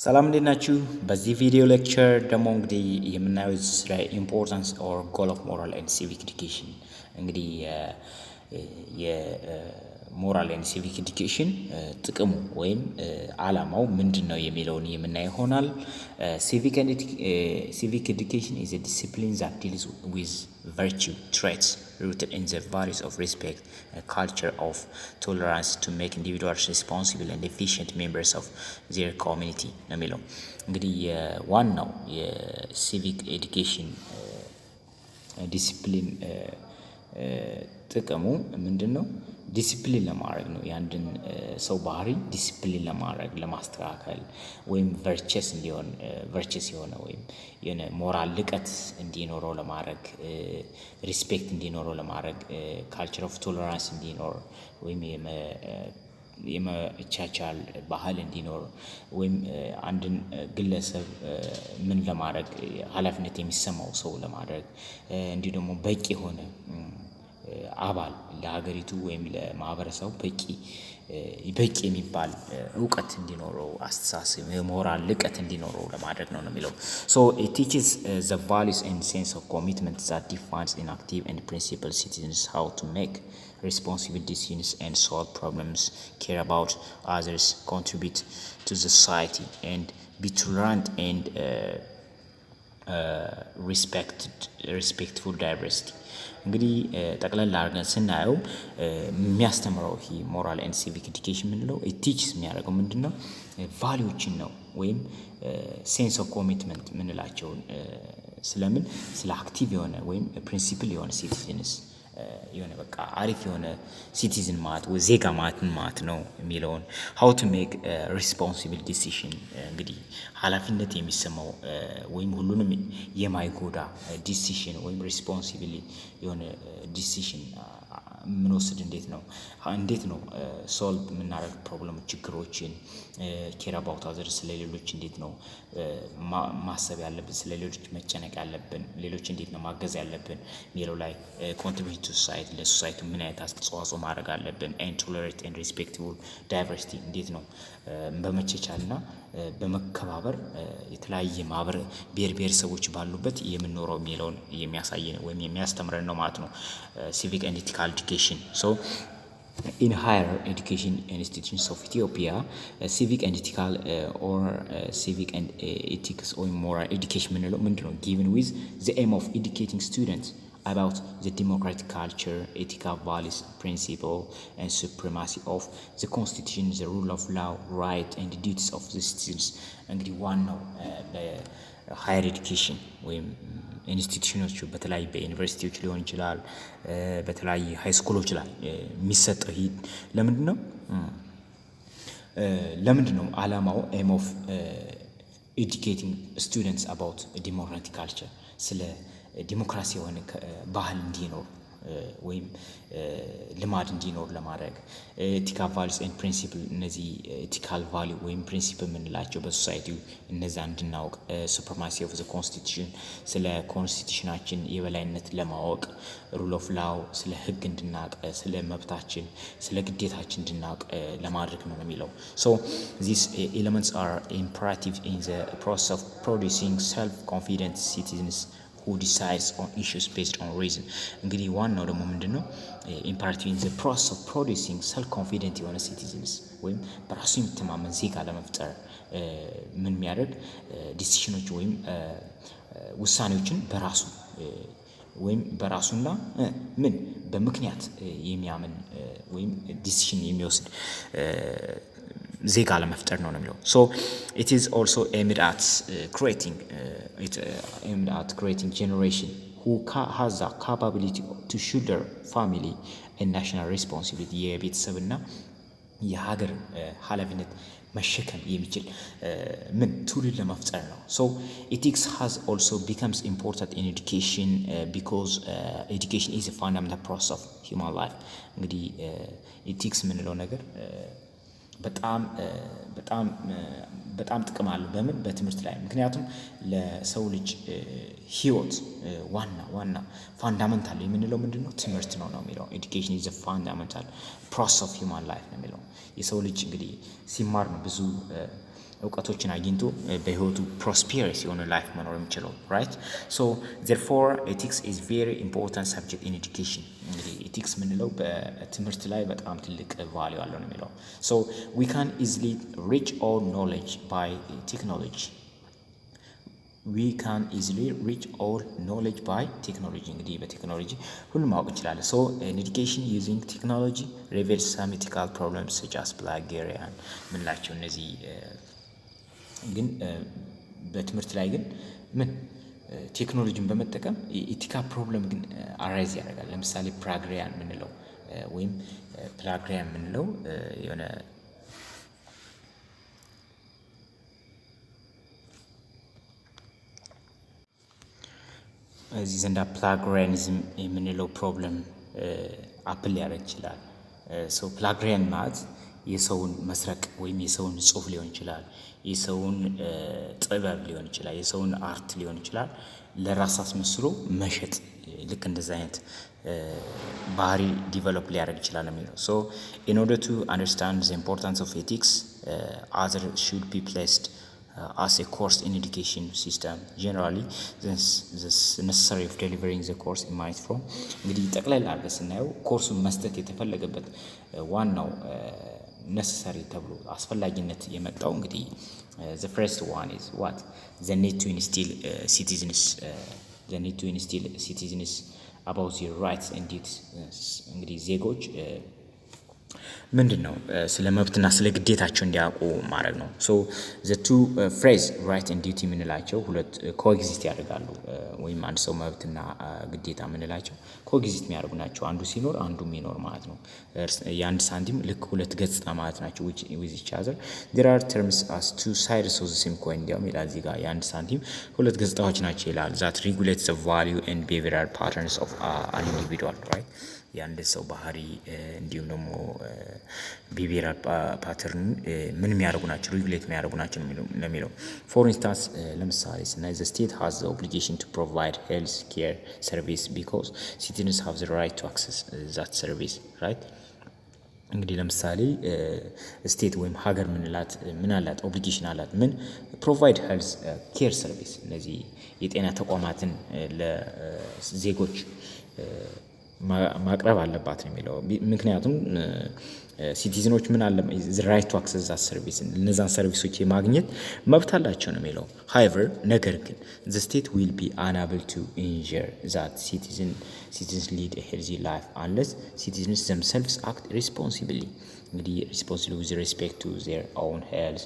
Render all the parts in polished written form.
ሰላም እንዴት ናችሁ? በዚህ ቪዲዮ ሌክቸር ደግሞ እንግዲህ የምናየው ስለ ኢምፖርታንስ ኦር ጎል ኦፍ ሞራል ኤንድ ሲቪክ ኤዱኬሽን እንግዲህ የሞራል ኤንድ ሲቪክ ኤዱኬሽን ጥቅሙ ወይም ዓላማው ምንድን ነው የሚለውን የምናየው ይሆናል። ሲቪክ ኤዱኬሽን is a discipline that deals with virtue traits rooted in the values of respect, a culture of tolerance to make individuals responsible and efficient members of their community ነው የሚለው እንግዲህ ዋናው የሲቪክ ኤዱኬሽን ዲሲፕሊን ጥቅሙ ምንድን ነው? ዲሲፕሊን ለማድረግ ነው። የአንድን ሰው ባህሪ ዲሲፕሊን ለማድረግ ለማስተካከል ወይም ቨርቸስ የሆነ ወይም የሆነ ሞራል ልቀት እንዲኖረው ለማድረግ ሪስፔክት እንዲኖረው ለማድረግ ካልቸር ኦፍ ቶለራንስ እንዲኖር ወይም የመቻቻል ባህል እንዲኖር ወይም አንድን ግለሰብ ምን ለማድረግ ኃላፊነት የሚሰማው ሰው ለማድረግ እንዲሁ ደግሞ በቂ የሆነ አባል ለሀገሪቱ ወይም ለማህበረሰቡ በቂ የሚባል እውቀት እንዲኖረው አስተሳሰብ የሞራል ልቀት እንዲኖረው ለማድረግ ነው የሚለው። So it teaches the values and sense of commitment that defines inactive and principled citizens how to make responsible decisions and solve problems, care about others, contribute to the society, and be tolerant and respectful diversity. እንግዲህ ጠቅላላ አድርገን ስናየው የሚያስተምረው ይሄ ሞራል ኤንድ ሲቪክ ኤዱኬሽን ምንለው ቲችስ የሚያደርገው ምንድነው? ቫልዩዎችን ነው ወይም ሴንስ ኦፍ ኮሚትመንት ምንላቸውን ስለምን ስለ አክቲቭ የሆነ ወይም ፕሪንሲፕል የሆነ ሲቲዝንስ የሆነ በቃ አሪፍ የሆነ ሲቲዝን ማለት ወይ ዜጋ ማለት ነው የሚለውን how to make responsible decision እንግዲህ ኃላፊነት የሚሰማው ወይም ሁሉንም የማይጎዳ ዲሲሽን ወይም ሪስፖንሲቢሊ የሆነ ዲሲሽን ምንወስድ እንዴት ነው ሶልቭ የምናደርግ ፕሮብለም ችግሮችን ኬር አባውት አዘር ስለሌሎች እንዴት ነው ማሰብ ያለብን ስለሌሎች መጨነቅ ያለብን ሌሎች እንዴት ነው ማገዝ ያለብን የሚለው ላይ ኮንትሪቢዩት ቱ ሶሳይቲ ለሶሳይቲ ምን አይነት አስተዋጽኦ ማድረግ አለብን and tolerate and respectful diversity እንዴት ነው በመቻቻልና በመከባበር የተለያየ ማህበር ብሔረሰቦች ባሉበት የምንኖረው የሚለውን የሚያሳይ ነው ወይም የሚያስተምረን ነው ማለት ነው civic and ethical education. So in higher education institutions of Ethiopia, civic and ethical or civic and ethics or moral education ምንድነው given with the aim of educating students about the democratic culture, ethical values, principle and supremacy of the constitution, the rule of law, right and the duties of the citizens. እንግዲህ ዋናው በሃየር ኤዱኬሽን ወይም ኢንስቲትዩሽኖች በተለያዩ በዩኒቨርሲቲዎች ሊሆን ይችላል በተለያዩ ሃይ ስኩሎች ላይ የሚሰጠው ለምንድነው ዓላማው aim of educating students about democratic culture ስለ ዲሞክራሲ የሆነ ባህል እንዲኖር ወይም ልማድ እንዲኖር ለማድረግ ethical values and principle እነዚህ ethical value ወይም principle የምንላቸው በሶሳይቲው እነዛ እንድናውቅ supremacy of the constitution ስለ ኮንስቲቱሽናችን የበላይነት ለማወቅ rule of law ስለ ህግ እንድናውቅ ስለ መብታችን ስለ ግዴታችን እንድናውቅ ለማድረግ ነው የሚለው። So these elements are imperative in the process of producing self-confident citizens who decides on issues based on reason. እንግዲህ ዋናው ደግሞ ምንድነው imperative in the process of producing self-confident የሆነ citizens ወይም በራሱ የሚተማመን ዜጋ ለመፍጠር ምን የሚያደርግ ዲሲሽኖች ወይም ውሳኔዎችን በራሱ ወይም በራሱና በምክንያት የሚያምን ወይም ዲሲሽን የሚወስድ ዜጋ ለመፍጠር ነው የሚለው። So it is also aimed at creating generation who has the capability to shoulder family and national responsibility የቤተሰብና የሀገር ኃላፊነት መሸከም የሚችል ትውልድ ለመፍጠር ነው። So ethics has also becomes important in education because education is a fundamental process of human life. እንግዲህ ethics ምንለው ነገር በጣም ጥቅም አለው በትምህርት ላይ ምክንያቱም ለሰው ልጅ ህይወት ዋና ፋንዳመንታል የምንለው ምንድነው ትምህርት ነው የሚለው education is a fundamental process of human life ነው የሚለው የሰው ልጅ እንግዲህ ሲማር ነው ብዙ እውቀቶችን አግኝቶ በህይወቱ ፕሮስፔረስ የሆነ ላይፍ መኖር የሚችለው right so therefore ethics is very important subject in education እንግዲህ ethics ምንለው በትምህርት ላይ በጣም ትልቅ ቫልዩ አለው ነው የሚለው so we can easily reach all knowledge by technology we can easily reach all knowledge by technology እንግዲህ በቴክኖሎጂ ሁሉም ማወቅ እንችላለን so in education using technology reveals some ethical problems such as plagiarism ምንላቸው እነዚህ ግን በትምህርት ላይ ግን ምን ቴክኖሎጂን በመጠቀም ኢቲካል ፕሮብለም ግን አራይዝ ያደርጋል ለምሳሌ ፕላጊያሪዝም ምንለው ወይም ፕላጊያሪዝም ምንለው የሆነ እዚህ ዘንዳ ፕላጊያሪዝም የምንለው ፕሮብለም አፕል ሊያደርግ ይችላል ሶ ፕላጊያሪዝም ማለት የሰውን መስረቅ ወይም የሰውን ጽሁፍ ሊሆን ይችላል የሰውን ጥበብ ሊሆን ይችላል የሰውን አርት ሊሆን ይችላል ለራስ አስመስሎ መሸጥ ልክ እንደዛ አይነት ባህሪ ዲቨሎፕ ሊያደርግ ይችላል የሚለው so in order to understand the importance of ethics other should be placed as a course in education system generally this necessary of delivering the course in mind from እንግዲህ ጠቅላላ አድርገን ስናየው ኮርሱን መስጠት የተፈለገበት ዋናው necessary ተብሎ አስፈላጊነት የመጣው እንግዲህ the first one is what the need to instill citizens about their rights and duties እንግዲህ ዜጎች ምንድነው ስለ መብትና ስለ ግዴታቸው እንዲያውቁ ማድረግ ነው so the two phrase right and duty ምንላቸው ሁለት ኮኤግዚስት ያደርጋሉ ወይም አንድ ሰው መብትና ግዴታ ምንላቸው ኮኤግዚስት የሚያደርጉ ናቸው አንዱ ሲኖር አንዱ የሚኖር ማለት ነው የአንድ ሳንቲም ልክ ሁለት ገጽታ ማለት ናቸው with each other there are terms as two sides of the same coin እንዲያውም ይላል እዚህ ጋር የአንድ ሳንቲም ሁለት ገጽታዎች ናቸው ይላል that regulates the value and behavioral patterns of an individual right የአንድ ሰው ባህሪ እንዲሁም ደግሞ ቢሄቪየራል ፓተርን ምን የሚያደርጉ ናቸው ሬጉሌት የሚያደርጉ ናቸው ለሚለው for instance ለምሳሌ ስናይ the state has the obligation to provide health care service because citizens have the right to access that service right እንግዲህ ለምሳሌ ስቴት ወይም ሀገር ምንላት ምን አላት ኦብሊጌሽን አላት ምን ፕሮቫይድ ሄልዝ ኬር ሰርቪስ እነዚህ የጤና ተቋማትን ለዜጎች ማቅረብ አለባት ነው የሚለው ምክንያቱም ሲቲዝኖች ምን አለ ራይት ቱ አክሰስ ዛት ሰርቪስ እነዛን ሰርቪሶች የማግኘት መብት አላቸው ነው የሚለው however ነገር ግን the state will be unable to ensure that citizens lead a healthy life unless citizens themselves act responsibly እንግዲህ responsible with respect to their own health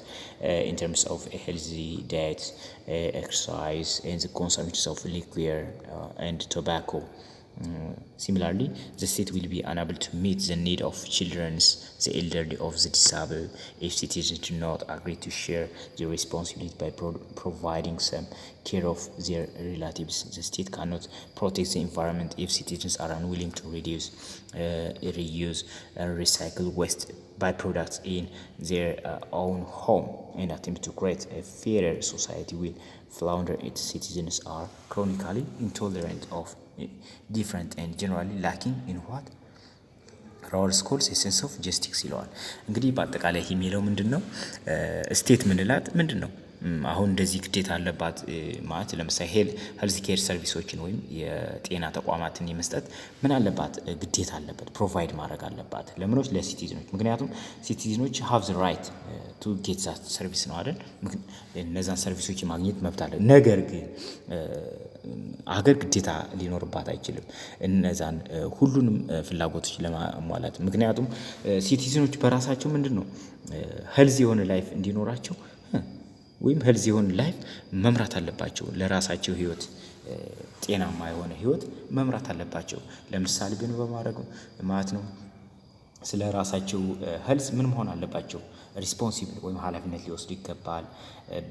in terms of a healthy diet exercise and the consumption of liquor and tobacco similarly the state will be unable to meet the need of children the elderly of the disabled if citizens do not agree to share the responsibility by providing some care of their relatives the state cannot protect the environment if citizens are unwilling to reduce reuse and recycle waste byproducts in their own home and attempt to create a fairer society will flounder its citizens are chronically intolerant of different and generally lacking in what ራውል ስኮልስ ኤሰንስ ኦፍ ጀስቲስ ይለዋል እንግዲህ በአጠቃላይ ይሄ የሚለው ምንድነው ስቴት ምንላት ምንድነው አሁን እንደዚህ ግዴታ አለባት ማለት ለምሳሌ ሄልዝ ኬር ሰርቪሶችን ወይም የጤና ተቋማትን የመስጠት ምን አለባት ግዴታ አለበት ፕሮቫይድ ማድረግ አለባት ለምኖች ለሲቲዝኖች ምክንያቱም ሲቲዝኖች have the right to get that service ነው አይደል እነዛን ሰርቪሶች ማግኘት መብት አለ ነገር ግን አገር ግዴታ ሊኖርባት አይችልም እነዛን ሁሉንም ፍላጎቶች ለማሟላት ምክንያቱም ሲቲዝኖች በራሳቸው ምንድነው ሄልዝ የሆነ ላይፍ እንዲኖራቸው ወይም ሄልዝ የሆነ ላይፍ መምራት አለባቸው ለራሳቸው ህይወት ጤናማ የሆነ ህይወት መምራት አለባቸው ለምሳሌ ግን በማድረግ ማለት ነው ስለ ራሳቸው ሄልዝ ምን መሆን አለባቸው ሪስፖንሲብል ወይም ኃላፊነት ሊወስዱ ይገባል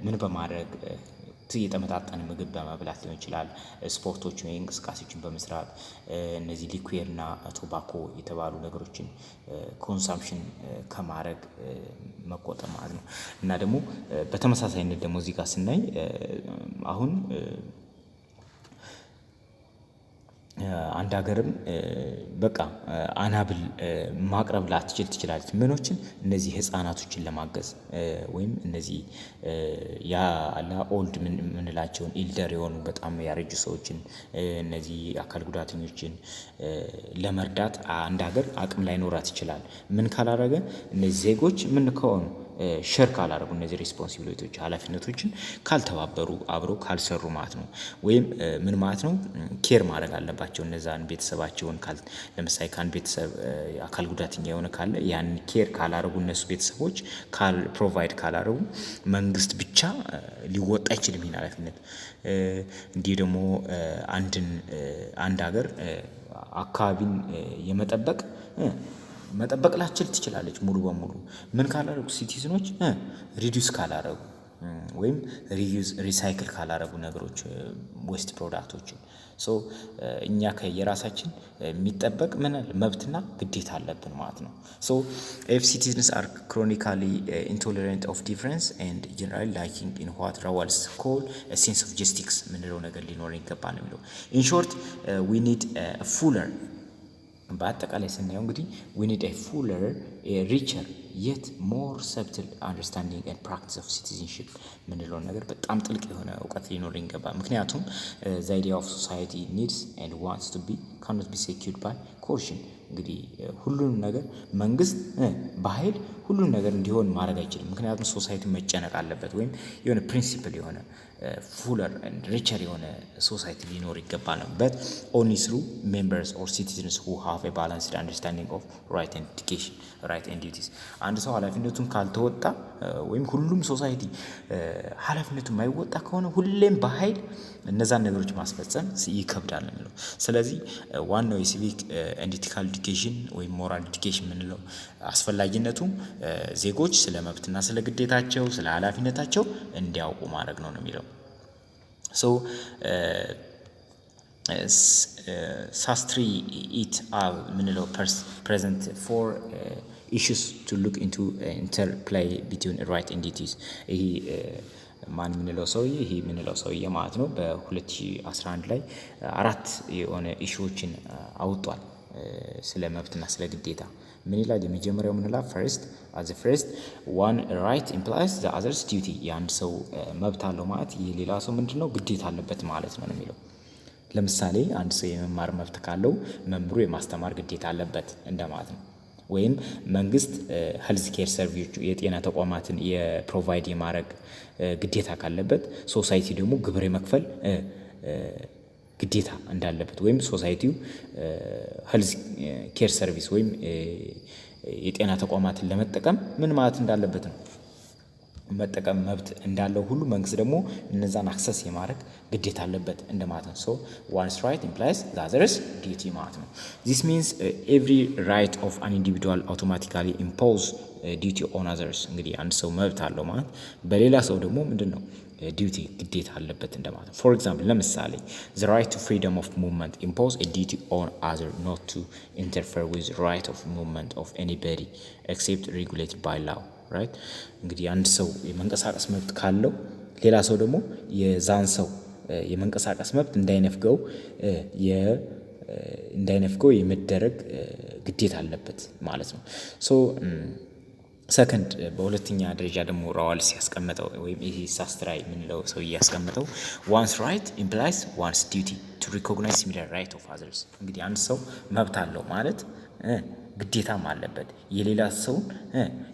ምን በማድረግ የተመጣጠነ ምግብ በመብላት ሊሆን ይችላል ስፖርቶች ወይ እንቅስቃሴዎችን በመስራት እነዚህ ሊኩዌር እና ቶባኮ የተባሉ ነገሮችን ኮንሳምፕሽን ከማድረግ መቆጠብ ማለት ነው እና ደግሞ በተመሳሳይነት ደግሞ እዚህ ጋር ስናይ አሁን አንድ ሀገርም በቃ አናብል ማቅረብ ላትችል ትችላለች። ምኖችን እነዚህ ህፃናቶችን ለማገዝ ወይም እነዚህ ያላ ኦልድ ምንላቸውን ኢልደር የሆኑ በጣም ያረጁ ሰዎችን እነዚህ አካል ጉዳተኞችን ለመርዳት አንድ ሀገር አቅም ላይኖራት ይችላል። ምን ካላረገ እነዚህ ዜጎች ምን ከሆኑ ሼር ካላረጉ እነዚህ ሪስፖንሲቢሊቲዎች ኃላፊነቶችን ካልተባበሩ አብሮ ካልሰሩ ማለት ነው። ወይም ምን ማለት ነው ኬር ማድረግ አለባቸው እነዛን ቤተሰባቸውን ለምሳሌ ከአንድ ቤተሰብ አካል ጉዳተኛ የሆነ ካለ ያን ኬር ካላረጉ እነሱ ቤተሰቦች ፕሮቫይድ ካላረጉ መንግስት ብቻ ሊወጣ አይችልም ይሄን ኃላፊነት። እንዲህ ደግሞ አንድ ሀገር አካባቢን መጠበቅ ላትችል ትችላለች ሙሉ በሙሉ ምን ካላረጉ ሲቲዝኖች ሪዲዩስ ካላረጉ ወይም ሪሳይክል ካላረጉ ነገሮች ዌስት ፕሮዳክቶችን እኛ ከየራሳችን የሚጠበቅ መብትና ግዴታ አለብን ማለት ነው። if citizens are chronically intolerant of difference and generally lacking in what Rawls call a sense of justice ምንለው ነገር ሊኖር ይገባል ነው የሚለው። in short we need a fuller በአጠቃላይ ስናየው እንግዲህ we need a fuller a richer yet more subtle understanding and practice of citizenship ምንለው ነገር በጣም ጥልቅ የሆነ እውቀት ሊኖር ይገባል። ምክንያቱም the idea of society needs and wants to be cannot be secured by coercion እንግዲህ ሁሉንም ነገር መንግስት በኃይል ሁሉንም ነገር እንዲሆን ማድረግ አይችልም። ምክንያቱም ሶሳይቲ መጨነቅ አለበት ወይም የሆነ ፕሪንሲፕል የሆነ fuller and richer የሆነ ሶሳይቲ ሊኖር ይገባል ነው። but only through members or citizens who have a balanced understanding of right and education right and duties አንድ ሰው ኃላፊነቱን ካልተወጣ ወይም ሁሉም ሶሳይቲ ኃላፊነቱን የማይወጣ ከሆነ ሁሌም በኃይል እነዛን ነገሮች ማስፈጸም ይከብዳል ነው የሚለው። ስለዚህ ዋናው የሲቪክ ኤንድ ኢቲካል ኤዱኬሽን ወይም ሞራል ኤዱኬሽን የምንለው አስፈላጊነቱ ዜጎች ስለ መብትና ስለ ግዴታቸው ስለ ኃላፊነታቸው እንዲያውቁ ማድረግ ነው የሚለው። ሳስትሪ ኢት አል ምንለው present for issues to look into interplay between right and duties ይሄ ማን ምንለው ሰውዬ ማለት ነው በ2011 ላይ 4 የሆነ ኢሹዎችን አውጧል ስለ መብትና ስለ ግዴታ። ምን ይላል? የመጀመሪያው ምን ይላል? first one right implies the other's duty የአንድ ሰው መብት አለው ማለት የሌላ ሰው ምንድነው ግዴታ አለበት ማለት ነው የሚለው። ለምሳሌ አንድ ሰው የመማር መብት ካለው መምህሩ የማስተማር ግዴታ አለበት እንደማለት ነው። ወይም መንግስት ሄልዝ ኬር ሰርቪስ የጤና ተቋማትን የፕሮቫይድ የማድረግ ግዴታ ካለበት ሶሳይቲ ደግሞ ግብር የመክፈል ግዴታ እንዳለበት ወይም ሶሳይቲው ሄልዝ ኬር ሰርቪስ ወይም የጤና ተቋማትን ለመጠቀም ምን ማለት እንዳለበት ነው መጠቀም መብት እንዳለው ሁሉ መንግስት ደግሞ እነዛን አክሰስ የማድረግ ግዴታ አለበት እንደማለት ነው። one's right implies the other's duty ማለት ነው። this means every right of an individual automatically impose duty on others እንግዲህ አንድ ሰው መብት አለው ማለት በሌላ ሰው ደግሞ ምንድነው ዲዩቲ ግዴታ አለበት እንደማለት ነው። for example ለምሳሌ the right to freedom of movement impose a duty on other not to interfere with the right of movement of anybody except regulated by law right እንግዲህ አንድ ሰው የመንቀሳቀስ መብት ካለው ሌላ ሰው ደግሞ የዛን ሰው የመንቀሳቀስ መብት እንዳይነፍገው የመደረግ ግዴታ አለበት ማለት ነው። ሰከንድ በሁለተኛ ደረጃ ደግሞ ራዋልስ ያስቀመጠው ወይም ይሄ ሳስትራይ ምንለው ሰው ያስቀመጠው one's right implies one's duty to recognize similar right of others እንግዲህ አንድ ሰው መብት አለው ማለት ግዴታም አለበት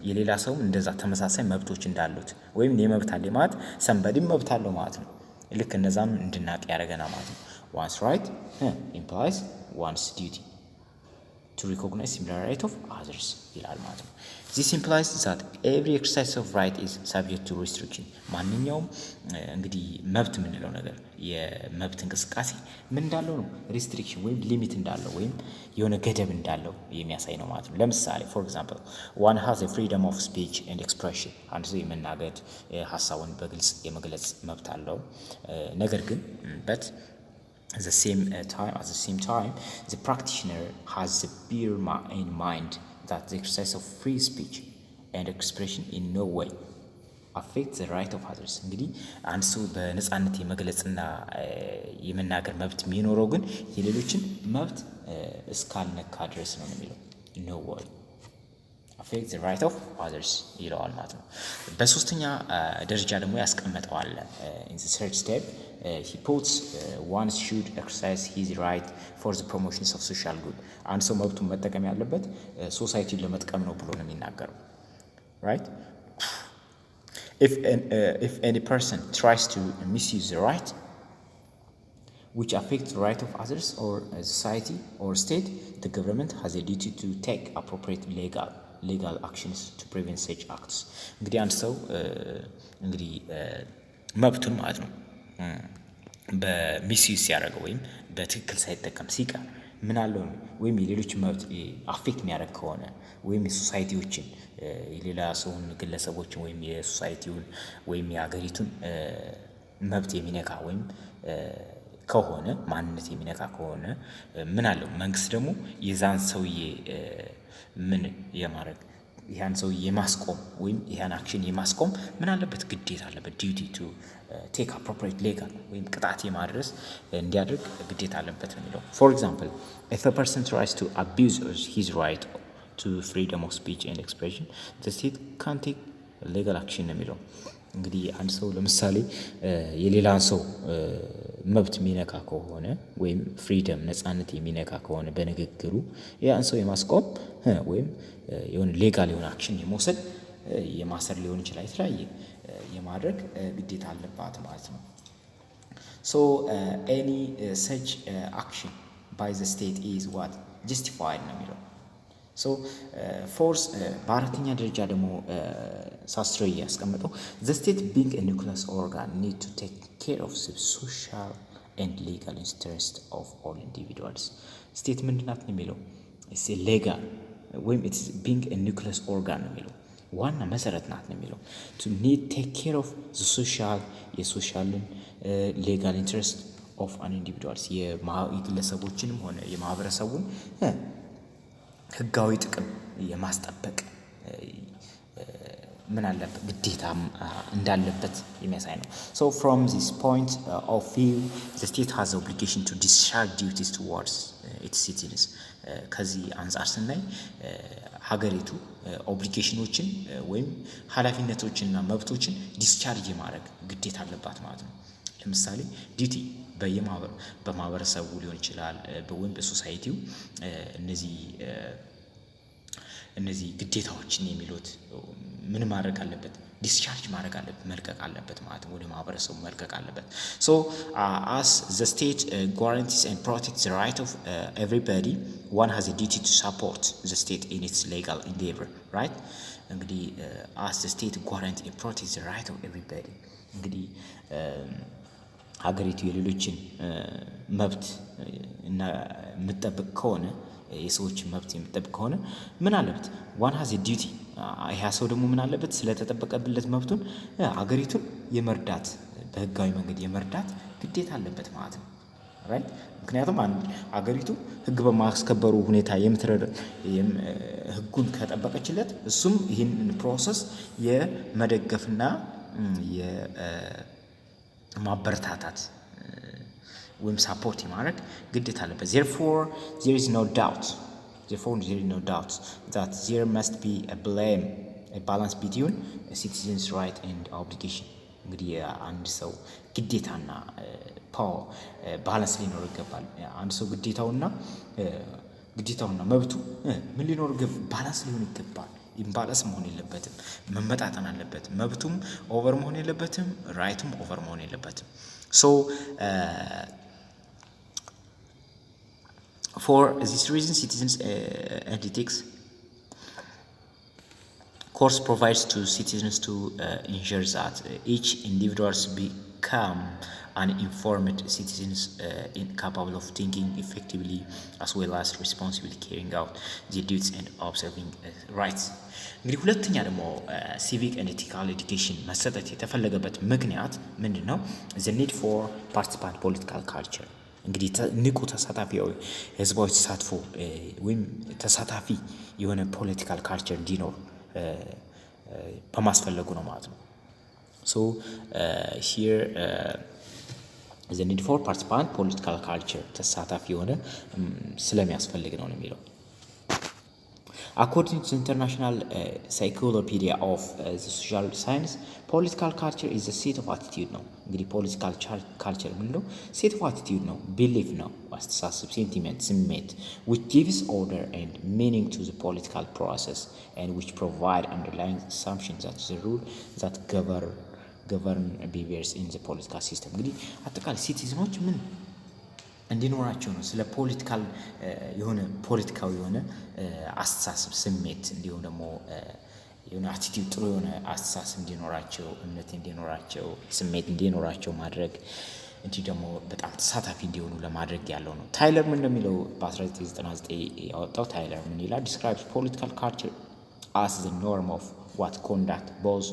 የሌላ ሰው እንደዛ ተመሳሳይ መብቶች እንዳሉት ወይም የመብት አለ ማለት somebody መብት አለው ማለት ነው። ልክ እነዛም እንድናቅ ያደርገናል ማለት ነው። one's right implies one's duty to recognize similar right of others ይላል ማለት ነው። this implies that every exercise of right is subject to restriction ማንኛውም እንግዲህ መብት ምንለው ነገር የመብት እንቅስቃሴ ምን እንዳለው ነው ሪስትሪክሽን ወይም ሊሚት እንዳለው ወይም የሆነ ገደብ እንዳለው የሚያሳይ ነው ማለት ነው። ለምሳሌ for example one has a freedom of speech and expression አንድ ሰው የመናገር ሐሳቡን በግልጽ የመግለጽ መብት አለው። ነገር ግን at the same time the practitioner has the bear in mind that the exercise of free speech and expression in no way affect the right of others እንግዲህ አንድ ሰው በነጻነት የመግለጽና የመናገር መብት የሚኖረው ግን የሌሎችን መብት እስካልነካ ድረስ ነው የሚለው no way affect the right of others ይለዋል ማለት ነው። በሶስተኛ ደረጃ ደግሞ ያስቀመጠዋል in the third step he puts one should exercise his right for the promotions of social good አንድ ሰው መብቱን መጠቀም ያለበት ሶሳይቲን ለመጥቀም ነው ብሎ ነው የሚናገረው right if any person tries to misuse the right which affects the right of others or society or state the government has a duty to take appropriate legal actions to prevent such acts እንግዲህ አንድ ሰው እንግዲህ መብቱን ማለት ነው በሚስዩዝ ሲያደርገው ወይም በትክክል ሳይጠቀም ሲቀር ምን አለው ወይም የሌሎች መብት አፌክት የሚያደርግ ከሆነ ወይም የሶሳይቲዎችን የሌላ ሰውን ግለሰቦችን ወይም የሶሳይቲውን ወይም የሀገሪቱን መብት የሚነካ ወይም ከሆነ ማንነት የሚነካ ከሆነ ምን አለው መንግስት ደግሞ የዛን ሰውዬ ምን የማድረግ ያን ሰውዬ የማስቆም ወይም ያን አክሽን የማስቆም ምን አለበት ግዴታ አለበት duty to take appropriate legal ወይም ቅጣት የማድረስ እንዲያደርግ ግዴታ አለበት ነው የሚለው for example if a person tries to abuse his right to freedom of speech and expression the state can take legal action ነው የሚለው እንግዲህ አንድ ሰው ለምሳሌ የሌላን ሰው መብት የሚነካ ከሆነ ወይም ፍሪደም ነጻነት የሚነካ ከሆነ በንግግሩ ያን ሰው የማስቆም ወይም የሆነ ሌጋል የሆነ አክሽን የመውሰድ የማሰር ሊሆን ይችላል የተለያየ የማድረግ ግዴታ አለባት ማለት ነው so any such action by the state is what justified ነው የሚለው so fourth በአራተኛ ደረጃ ደግሞ ሳስትሮይ ያስቀመጠው the state being a nucleus organ need to take care of the social and legal interest of all individuals state ምንድናት ነው የሚለው it's a legal ወይም it's being a nucleus organ ነው የሚለው ዋና መሰረት ናት ነው የሚለው to need take care of the social የሶሻልን legal interest of an individuals የግለሰቦችንም ሆነ የማህበረሰቡን ህጋዊ ጥቅም የማስጠበቅ ምን አለበት ግዴታ እንዳለበት የሚያሳይ ነው so from this point of view the state has the obligation to discharge duties towards its citizens ከዚህ አንፃር ስናይ ሀገሪቱ ኦብሊጌሽኖችን ወይም ኃላፊነቶችንና መብቶችን ዲስቻርጅ የማድረግ ግዴታ አለባት ማለት ነው ለምሳሌ ዲዩቲ በማህበረሰቡ ሊሆን ይችላል ወይም በሶሳይቲው እነዚህ ግዴታዎችን የሚሉት ምን ማድረግ አለበት ዲስቻርጅ ማድረግ አለበት መልቀቅ አለበት ማለት ወደ ማህበረሰቡ መልቀቅ አለበት so as the state guarantees and protects the right of everybody one has a duty to support the state in its legal endeavor right እንግዲህ as the state guarantees and protects the right of everybody እንግዲህ ሀገሪቱ የሌሎችን መብት እና የምትጠብቅ ከሆነ የሰዎች መብት የምትጠብቅ ከሆነ ምን አለበት one has a duty ያ ሰው ደግሞ ምን አለበት ስለተጠበቀበት መብቱን ሀገሪቱን የመርዳት በህጋዊ መንገድ የመርዳት ግዴታ አለበት ማለት ነው right ምክንያቱም ሀገሪቱ ህግ በማስከበሩ ሁኔታ ህጉን ከጠበቀችለት እሱም ይህን ፕሮሰስ የመደገፍና የማበረታታት ወይም ሳፖርት የማድረግ ግዴታ አለበት therefore there is no doubt that there must be a balance between a citizen's right and obligation እንግዲህ አንድ ሰው ግዴታና ፓወር ባላንስ ሊኖር ይገባል አንድ ሰው ግዴታውና መብቱ ምን ሊኖር ባላንስ ሊሆን ይገባል ኢምባላንስ መሆን የለበትም መመጣጠን አለበት መብቱም ኦቨር መሆን የለበትም ራይቱም ኦቨር መሆን የለበትም so for this reason citizens and ethics course provides to citizens to ensure that each individuals become an informed citizens capable of thinking effectively as well as responsibly carrying out their duties and observing rights እንግዲህ ሁለተኛ ደግሞ civic and ethical education መሰጠት የተፈለገበት ምክንያት ምንድነው the need for participant political culture እንግዲህ ንቁ ተሳታፊ ህዝባዊ ተሳትፎ ወይም ተሳታፊ የሆነ ፖለቲካል ካልቸር እንዲኖር በማስፈለጉ ነው ማለት ነው So here the need for participant political culture ተሳታፊ የሆነ ስለሚያስፈልግ ነው የሚለው። According to the International Encyclopedia of the Social Science, political culture is a set of attitude ነው። እንግዲህ political culture ምንለው set of attitude ነው፣ belief ነው፣ አስተሳሰብ፣ sentiment፣ ስሜት which gives order and meaning to the political process and which provide underlying assumptions that the rule that govern behaviors in the political system። እንግዲህ አጠቃላይ ሲቲዝኖች ምን እንዲኖራቸው ነው ስለ ፖለቲካል የሆነ ፖለቲካዊ የሆነ አስተሳሰብ፣ ስሜት እንዲሁም ደግሞ የሆነ አቲቲዩድ ጥሩ የሆነ አስተሳሰብ እንዲኖራቸው፣ እምነት እንዲኖራቸው፣ ስሜት እንዲኖራቸው ማድረግ እንጂ ደግሞ በጣም ተሳታፊ እንዲሆኑ ለማድረግ ያለው ነው። ታይለር ምን እንደሚለው በ1999 ያወጣው ታይለር ምን ይላል? describes political culture as the norm of what conduct both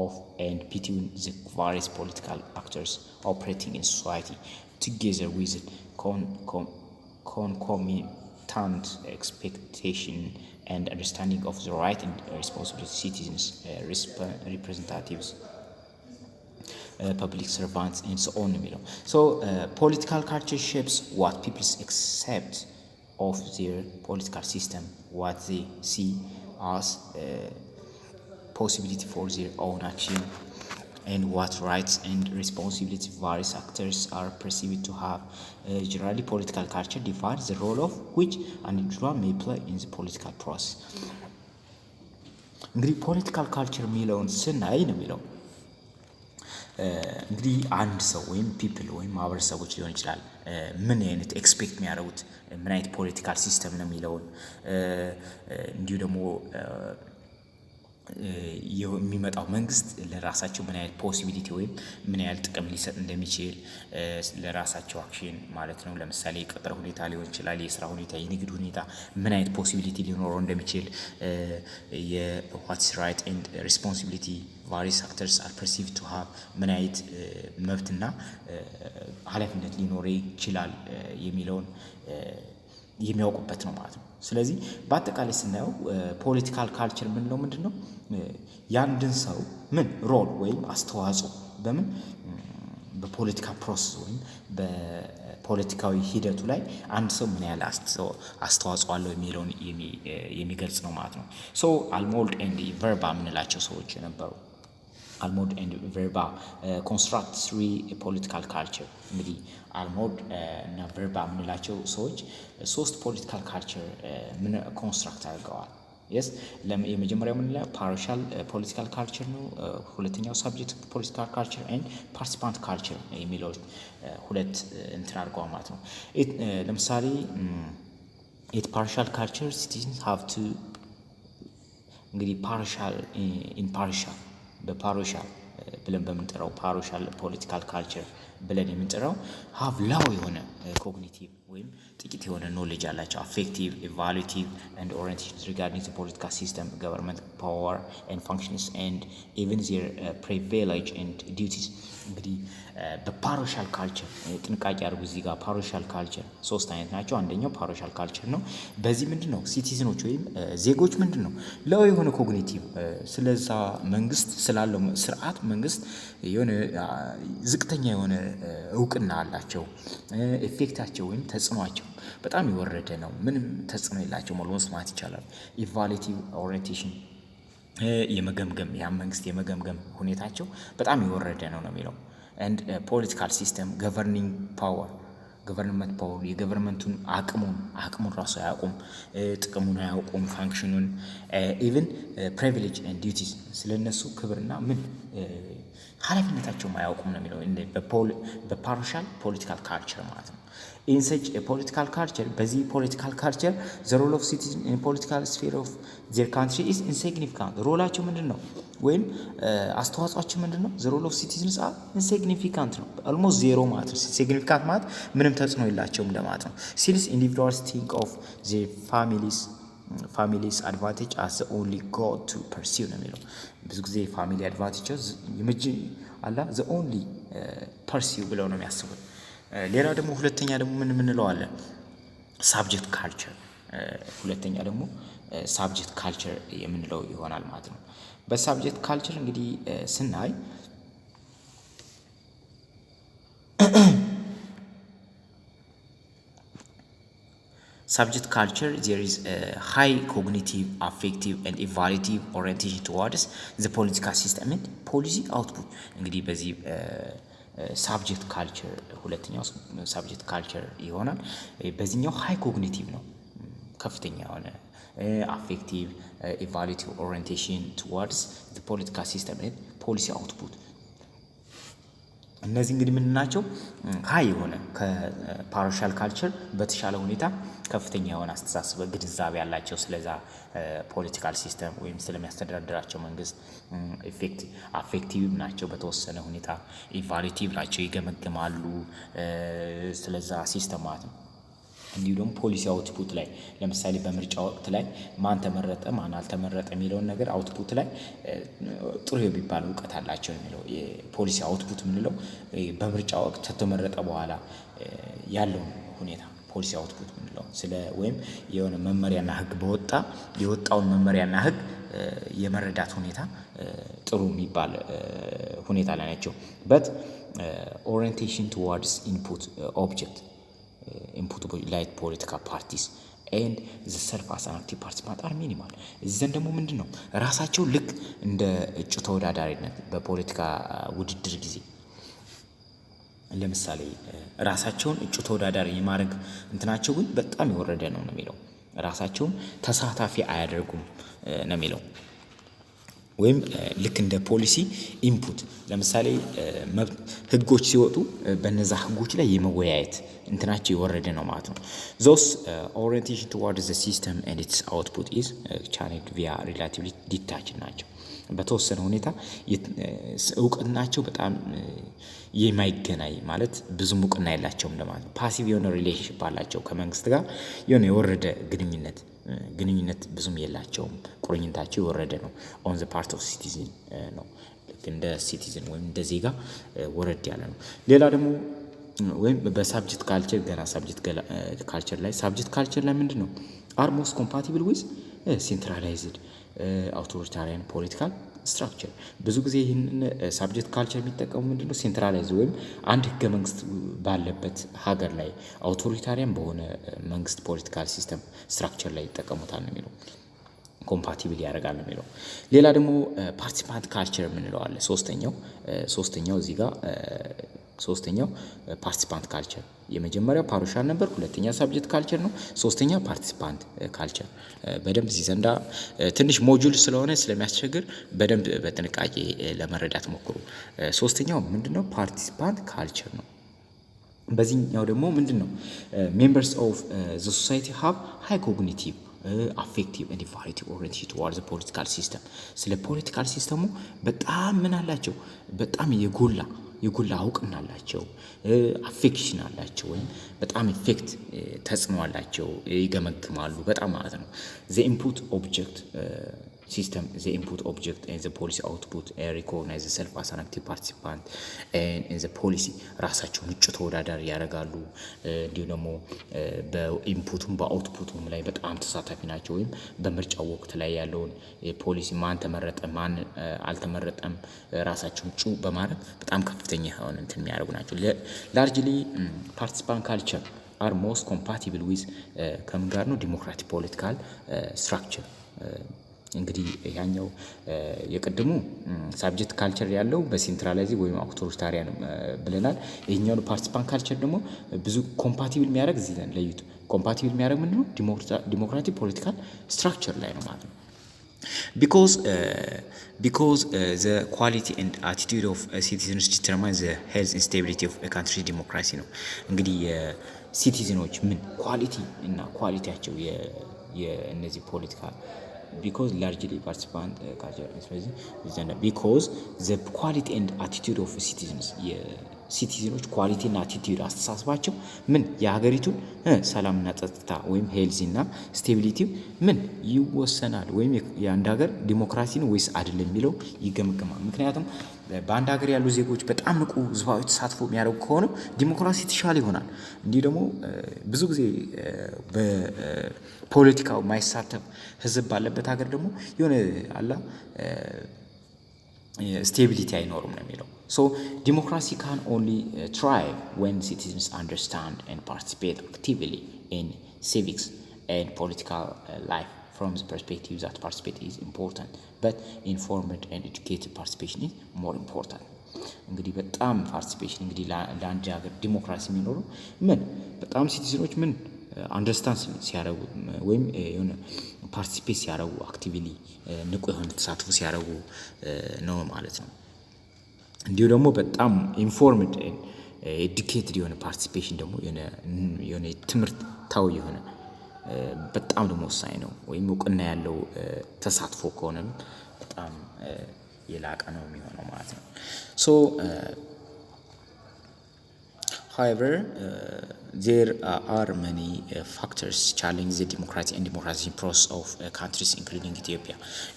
of and between the various political actors operating in society together with concomitant expectation and understanding of the right and responsibility citizens, representatives, public servants, and so on. So political culture shapes what people accept of their political system, what they see as possibility for their own action, and what rights and responsibility various actors are perceived to have. Generally, political culture defines the role of which an individual may play in the political process. እንግዲህ ፖለቲካል ካልቸር የሚለውን ስናይ ነው የሚለው እንግዲህ አንድ ሰው ወይም ፒፕል ወይም ማህበረሰቦች ሊሆን ይችላል ምን አይነት ኤክስፔክት የሚያደርጉት ምን አይነት ፖለቲካል ሲስተም ነው የሚለውን እንዲሁ ደግሞ የሚመጣው መንግስት ለራሳቸው ምን ያህል ፖሲቢሊቲ ወይም ምን ያህል ጥቅም ሊሰጥ እንደሚችል ለራሳቸው አክሽን ማለት ነው። ለምሳሌ የቅጥር ሁኔታ ሊሆን ይችላል፣ የስራ ሁኔታ፣ የንግድ ሁኔታ ምን አይነት ፖሲቢሊቲ ሊኖረው እንደሚችል የዋትስ ራይት ኤንድ ሪስፖንሲቢሊቲ ቫሪየስ አክተርስ አር ፐርሲቭድ ቱ ሃቭ ምን አይነት መብትና ኃላፊነት ሊኖረው ይችላል የሚለውን የሚያውቁበት ነው ማለት ነው። ስለዚህ በአጠቃላይ ስናየው ፖለቲካል ካልቸር ምንለው ምንድነው? ያንድን ሰው ምን ሮል ወይም አስተዋጽኦ በምን በፖለቲካ ፕሮሰስ ወይም በፖለቲካዊ ሂደቱ ላይ አንድ ሰው ምን ያህል አስተዋጽኦ አለው የሚለውን የሚገልጽ ነው ማለት ነው። ሶ አልሞልድ ኤንድ ቨርባ ምንላቸው ሰዎች የነበሩ አልሞልድ ኤንድ ቨርባ ኮንስትራክት ትሪ ፖለቲካል ካልቸር። እንግዲህ አልሞልድ እና ቨርባ ምንላቸው ሰዎች ሶስት ፖለቲካል ካልቸር ምን ኮንስትራክት አድርገዋል። የስ የመጀመሪያው ምንለው ፓርሻል ፖለቲካል ካልቸር ነው። ሁለተኛው ሳብጀክት ፖለቲካል ካልቸር ኤንድ ፓርቲሲፓንት ካልቸር የሚለው ሁለት እንትን አድርገዋል ማለት ነው። ለምሳሌ ኢት ፓርሻል ካልቸር ሲቲዝንስ ሃቭ ቱ እንግዲህ ፓርሻል ኢምፓርሻል በፓርሻል ብለን በምንጠራው ፓርሻል ፖለቲካል ካልቸር ብለን የምንጠራው ሃቭ ላው የሆነ ኮግኒቲቭ ወይም ጥቂት የሆነ ኖሌጅ አላቸው። አፌክቲቭ ኢቫሉቲቭ ኤንድ ኦሪየንቴሽን ሪጋርዲንግ ዘ ፖለቲካል ሲስተም ገቨርንመንት ፓወር ኤንድ ፋንክሽንስ ኤንድ ኢቨን ዜር ፕሪቪሌጅ ኤንድ ዲዩቲስ። እንግዲህ በፓሮሻል ካልቸር ጥንቃቄ አድርጉ። እዚህ ጋር ፓሮሻል ካልቸር ሶስት አይነት ናቸው። አንደኛው ፓሮሻል ካልቸር ነው። በዚህ ምንድነው ሲቲዝኖች ወይም ዜጎች ምንድነው ለው የሆነ ኮግኒቲቭ ስለዛ መንግስት ስላለው ስርዓት መንግስት የሆነ ዝቅተኛ የሆነ እውቅና አላቸው። ኢፌክታቸው ወይም ተጽዕኖአቸው በጣም የወረደ ነው። ምንም ተጽዕኖ የላቸውም ኦልሞስት ማለት ይቻላል። ኢቫሉቲቭ ኦሪየንቴሽን የመገምገም ያ መንግስት የመገምገም ሁኔታቸው በጣም የወረደ ነው የሚለው። ኤንድ ፖለቲካል ሲስተም ገቨርኒንግ ፓወር ገቨርንመንት ፓወር የገቨርንመንቱን አቅሙን ራሱ አያውቁም፣ ጥቅሙን አያውቁም፣ ፋንክሽኑን ኢቭን ፕሪቪሌጅ ኤንድ ዲዩቲስ ስለነሱ ክብርና ምን ኃላፊነታቸውም አያውቁም ነው የሚለው በፓርሻል ፖለቲካል ካልቸር ማለት ነው። ኢን ሰች ፖለቲካል ካልቸር በዚህ ፖለቲካል ካልቸር ዘ ሮል ኦፍ ሲቲዝን ኢን ፖለቲካል ስፌር ኦፍ ዜር ካንትሪ ኢዝ ኢንሲግኒፊካንት። ሮላቸው ምንድን ነው ወይም አስተዋጽኦአቸው ምንድን ነው? ዘ ሮል ኦፍ ሲቲዝንስ አር ኢንሲግኒፊካንት ነው፣ ኦልሞስት ዜሮ ማለት ነው። ኢንሲግኒፊካንት ማለት ምንም ተጽዕኖ የላቸውም እንደማለት ነው። ሲንስ ኢንዲቪጁዋልስ ቲንክ ኦፍ ዜር ፋሚሊስ አድቫንቴጅ አስ ዘ ኦንሊ ጎል ቱ ፐርሲው ነው የሚለው። ብዙ ጊዜ ፋሚሊ አድቫንቴጅ ዘ ኦንሊ ፐርሲው ብለው ነው የሚያስቡት። ሌላ ደግሞ ሁለተኛ ደግሞ ምን የምንለው አለ ሳብጀክት ካልቸር። ሁለተኛ ደግሞ ሳብጀክት ካልቸር የምንለው ይሆናል ማለት ነው። በሳብጀክት ካልቸር እንግዲህ ስናይ Subject culture, there is a high cognitive, affective and evaluative orientation towards the political system and policy output. እንግዲህ በዚህ ሳብጀክት ካልቸር ሁለተኛው ሳብጀክት ካልቸር ይሆናል። በዚህኛው ሃይ ኮግኒቲቭ ነው ከፍተኛ የሆነ አፌክቲቭ ኢቫሉዌቲቭ ኦሪየንቴሽን ቱዋርድስ ዘ ፖለቲካል ሲስተም ኤንድ ፖሊሲ አውትፑት። እነዚህ እንግዲህ ምን ናቸው? ሃይ የሆነ ከፓርሻል ካልቸር በተሻለ ሁኔታ ከፍተኛ የሆነ አስተሳሰብ ግንዛቤ ያላቸው ስለዛ ፖለቲካል ሲስተም ወይም ስለሚያስተዳድራቸው መንግስት አፌክቲቭ ናቸው በተወሰነ ሁኔታ፣ ኢቫሉዌቲቭ ናቸው ይገመግማሉ ስለዛ ሲስተም ማለት ነው። እንዲሁ ደግሞ ፖሊሲ አውትፑት ላይ ለምሳሌ በምርጫ ወቅት ላይ ማን ተመረጠ ማን አልተመረጠ የሚለውን ነገር አውትፑት ላይ ጥሩ የሚባል እውቀት አላቸው የሚለው የፖሊሲ አውትፑት የምንለው በምርጫ ወቅት ተመረጠ በኋላ ያለው ሁኔታ ፖሊሲ አውትፑት የምንለው ስለ ወይም የሆነ መመሪያና ህግ የወጣውን መመሪያና ህግ የመረዳት ሁኔታ ጥሩ የሚባል ሁኔታ ላይ ናቸው። በት ኦሪየንቴሽን ቱዋርድስ ኢንፑት ኦብጀክት ኢንፑት ላይክ ፖለቲካል ፓርቲስ ኤንድ ዘ ሰልፍ አስ አን አክቲቭ ፓርቲሲፓንት አር ሚኒማል። እዚህ ዘንድ ደግሞ ምንድን ነው ራሳቸው ልክ እንደ እጩ ተወዳዳሪነት በፖለቲካ ውድድር ጊዜ ለምሳሌ ራሳቸውን እጩ ተወዳዳሪ የማድረግ እንትናቸው ግን በጣም የወረደ ነው የሚለው ራሳቸውን ተሳታፊ አያደርጉም ነው የሚለው። ወይም ልክ እንደ ፖሊሲ ኢንፑት ለምሳሌ ህጎች ሲወጡ በነዛ ህጎች ላይ የመወያየት እንትናቸው የወረደ ነው ማለት ነው። ዞስ ኦሪየንቴሽን ቱዋርድስ ዘ ሲስተም ኤንድ ኢትስ አውትፑት ኢዝ ቻኔልድ ቪያ ሪላቲቭሊ ዲታችድ ናቸው። በተወሰነ ሁኔታ እውቅናቸው በጣም የማይገናኝ ማለት ብዙም እውቅና የላቸውም ለማለት ነው። ፓሲቭ የሆነ ሪሌሽንሽፕ አላቸው ከመንግስት ጋር የሆነ የወረደ ግንኙነት ብዙም የላቸውም። ቁርኝታቸው የወረደ ነው። ኦን ዘ ፓርት ኦፍ ሲቲዝን ነው። እንደ ሲቲዝን ወይም እንደ ዜጋ ወረድ ያለ ነው። ሌላ ደግሞ ወይም በሳብጀክት ካልቸር ገና ሳብጀክት ካልቸር ላይ ምንድን ነው አር ሞስት ኮምፓቲብል ዊዝ ሴንትራላይዝድ አውቶሪታሪያን ፖለቲካል ስትራክቸር። ብዙ ጊዜ ይህንን ሳብጀክት ካልቸር የሚጠቀሙ ምንድነው ሴንትራላይዝ ወይም አንድ ህገ መንግስት ባለበት ሀገር ላይ አውቶሪታሪያን በሆነ መንግስት ፖለቲካል ሲስተም ስትራክቸር ላይ ይጠቀሙታል ነው የሚለው። ኮምፓቲብል ያደርጋል ነው የሚለው። ሌላ ደግሞ ፓርቲሲፓንት ካልቸር የምንለው አለ። ሶስተኛው እዚህ ጋር ሶስተኛው ፓርቲሲፓንት ካልቸር የመጀመሪያው ፓርሻል ነበር፣ ሁለተኛ ሳብጀክት ካልቸር ነው፣ ሶስተኛ ፓርቲሲፓንት ካልቸር። በደንብ እዚህ ዘንዳ ትንሽ ሞጁል ስለሆነ ስለሚያስቸግር በደንብ በጥንቃቄ ለመረዳት ሞክሩ። ሶስተኛው ምንድነው ፓርቲሲፓንት ካልቸር ነው። በዚህኛው ደግሞ ምንድነው ሜምበርስ ኦፍ ዘ ሶሳይቲ ሃቭ ሃይ ኮግኒቲቭ አፌክቲቭ ኤንድ ኢቫሉዌቲቭ ኦሪየንቴሽን ቱዋርድስ ዘ ፖለቲካል ሲስተም። ስለ ፖለቲካል ሲስተሙ በጣም ምን አላቸው በጣም የጎላ እውቅና አላቸው። አፌክሽን አላቸው ወይም በጣም ኢፌክት ተጽዕኖ አላቸው፣ ይገመግማሉ በጣም ማለት ነው። ዘ ኢንፑት ኦብጀክት ሲስተም ዘ ኢንፑት ኦብጀክት ኤንድ ዘ ፖሊሲ አውትፑት ሪኮግናይዝ ዘ ሰልፍ አስ አን አክቲቭ ፓርቲሲፓንት ኤንድ ዘ ፖሊሲ ራሳቸውን እጩ ተወዳዳሪ ያደርጋሉ። እንዲሁ ደግሞ በኢንፑቱም በአውትፑቱም ላይ በጣም ተሳታፊ ናቸው። ወይም በምርጫው ወቅት ላይ ያለውን ፖሊሲ ማን ተመረጠ ማን አልተመረጠም ራሳቸውን እጩ በማድረግ በጣም ከፍተኛ የሆነ እንትን የሚያደርጉ ናቸው። ላርጅሊ ፓርቲሲፓንት ካልቸር አር ሞስት ኮምፓቲብል ዊዝ ከምን ጋር ነው ዲሞክራቲክ ፖለቲካል ስትራክቸር። እንግዲህ ያኛው የቀድሞ ሳብጀክት ካልቸር ያለው በሴንትራላይዝ ወይም አውቶሪታሪያን ብለናል። ይሄኛው ፓርቲሲፓንት ካልቸር ደግሞ ብዙ ኮምፓቲብል የሚያደርግ እዚህ ዘንድ ለዩት ኮምፓቲብል የሚያደርግ ምንድነው ዲሞክራቲክ ፖለቲካል ስትራክቸር ላይ ነው ማለት ነው። because the quality and attitude of citizens determine the health and stability of a country's democracy ነው። እንግዲህ ሲቲዝኖች ምን ኳሊቲ እና ኳሊቲያቸው የእነዚህ ፖለቲካል because largely participant culture because the quality and attitude of citizens የሲቲዝኖች ኳሊቲ እና አቲቲዩድ አስተሳሰባቸው ምን የሀገሪቱን ሰላምና ጸጥታ ወይም ሄልዚና ስቴቢሊቲ ምን ይወሰናል ወይም የአንድ ሀገር ዲሞክራሲ ነው ወይስ አይደለም የሚለው ይገመገማል። ምክንያቱም በአንድ ሀገር ያሉ ዜጎች በጣም ንቁ ህዝባዊ ተሳትፎ የሚያደርጉ ከሆነ ዲሞክራሲ የተሻለ ይሆናል። እንዲህ ደግሞ ብዙ ጊዜ በፖለቲካው ማይሳተፍ ህዝብ ባለበት ሀገር ደግሞ የሆነ አላ ስቴቢሊቲ አይኖርም ነው የሚለው። So democracy can only thrive when citizens understand and participate actively in civics and political life. From the perspective that participate is important, but informed and educated participation is more important. እንግዲህ በጣም ፓርቲሲፔሽን እንግዲህ ለአንድ ሀገር ዲሞክራሲ የሚኖረው ምን በጣም ሲቲዝኖች ምን አንደርስታንድ ሲያደርጉ ወይም የሆነ ፓርቲሲፔት ሲያደርጉ አክቲቭሊ ንቁ የሆነ ተሳትፎ ሲያደርጉ ነው ማለት ነው። እንዲሁ ደግሞ በጣም ኢንፎርምድ ኤዱኬትድ የሆነ ፓርቲሲፔሽን ደግሞ የሆነ ትምህርታዊ የሆነ በጣም ደግሞ ወሳኝ ነው። ወይም እውቅና ያለው ተሳትፎ ከሆነም በጣም የላቀ ነው የሚሆነው ማለት ነው። So however there are many factors challenging the democracy and democracy process of countries including Ethiopia.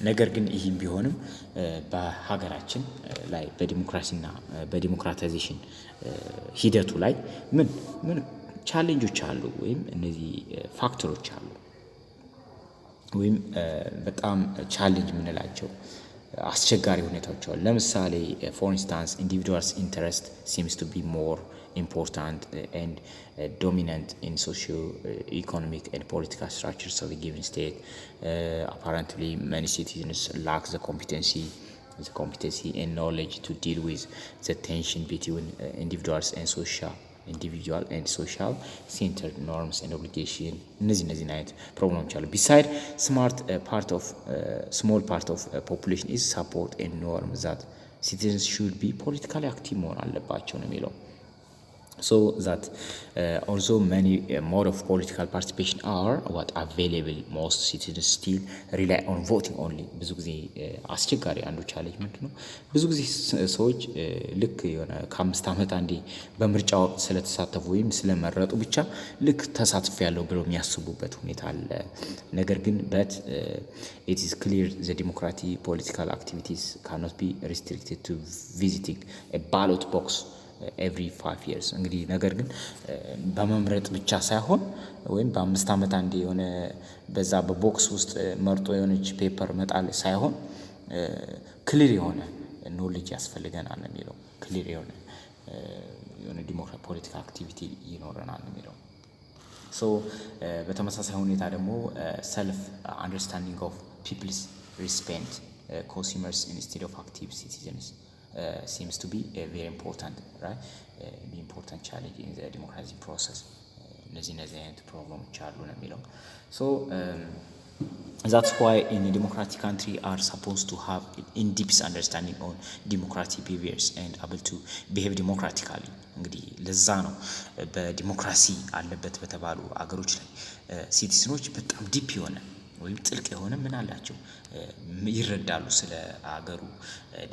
ነገር ግን ይህም ቢሆንም በሀገራችን ላይ በዲሞክራሲና በዲሞክራታይዜሽን ሂደቱ ላይ ምን ቻሌንጆች አሉ ወይም እነዚህ ፋክተሮች አሉ ወይም በጣም ቻሌንጅ የምንላቸው አስቸጋሪ ሁኔታዎች አሉ። ለምሳሌ for instance individuals interest seems to be more important and dominant in socio-economic and political structures of a given state. Apparently many citizens lack the competency and knowledge to deal with the tension between individual and social centered norms and obligation. እነዚህ አይነት ፕሮብሌሞች አሉ። Beside small part of population is support and norm that citizens should be politically active መሆን አለባቸው ነው የሚለው። So that also many mode of political participation are what available, most citizens still rely on voting only. ብዙ ጊዜ አስቸጋሪ አንዱ ቻሌንጅ ምንድነው? ብዙ ጊዜ ሰዎች ልክ የሆነ ከ5 ዓመት አንዴ በምርጫው ስለተሳተፉ ወይም ስለመረጡ ብቻ ልክ ተሳትፎ ያለው ብለው የሚያስቡበት ሁኔታ አለ። ነገር ግን it is clear the democratic political activities cannot be restricted to visiting a ballot box every 5 years. እንግዲህ ነገር ግን በመምረጥ ብቻ ሳይሆን ወይም በ5 ዓመት አንዴ የሆነ በዛ በቦክስ ውስጥ መርጦ የሆነች ፔፐር መጣል ሳይሆን ክሊር የሆነ ኖሌጅ ያስፈልገናል ነው የሚለው። ክሊር የሆነ ዲሞክራሲ ፖለቲካል አክቲቪቲ ይኖረናል ነው የሚለው። ሶ በተመሳሳይ ሁኔታ ደግሞ ሰልፍ አንደርስታንዲንግ ኦፍ ፒፕልስ ሪስፔክት consumers instead of active citizens seems to be very important, right? The important challenge in the democratic process. እነዚህ አይነት ፕሮብሌሞች አሉ ነው የሚለው። So that's why in a democratic country are supposed to have in-depth understanding on democratic behaviors and able to behave democratically. እንግዲህ ለዛ ነው በዲሞክራሲ አለበት በተባሉ አገሮች ላይ ሲቲዝኖች በጣም ዲፕ የሆነ ወይም ጥልቅ የሆነ ምን አላቸው ይረዳሉ ስለ አገሩ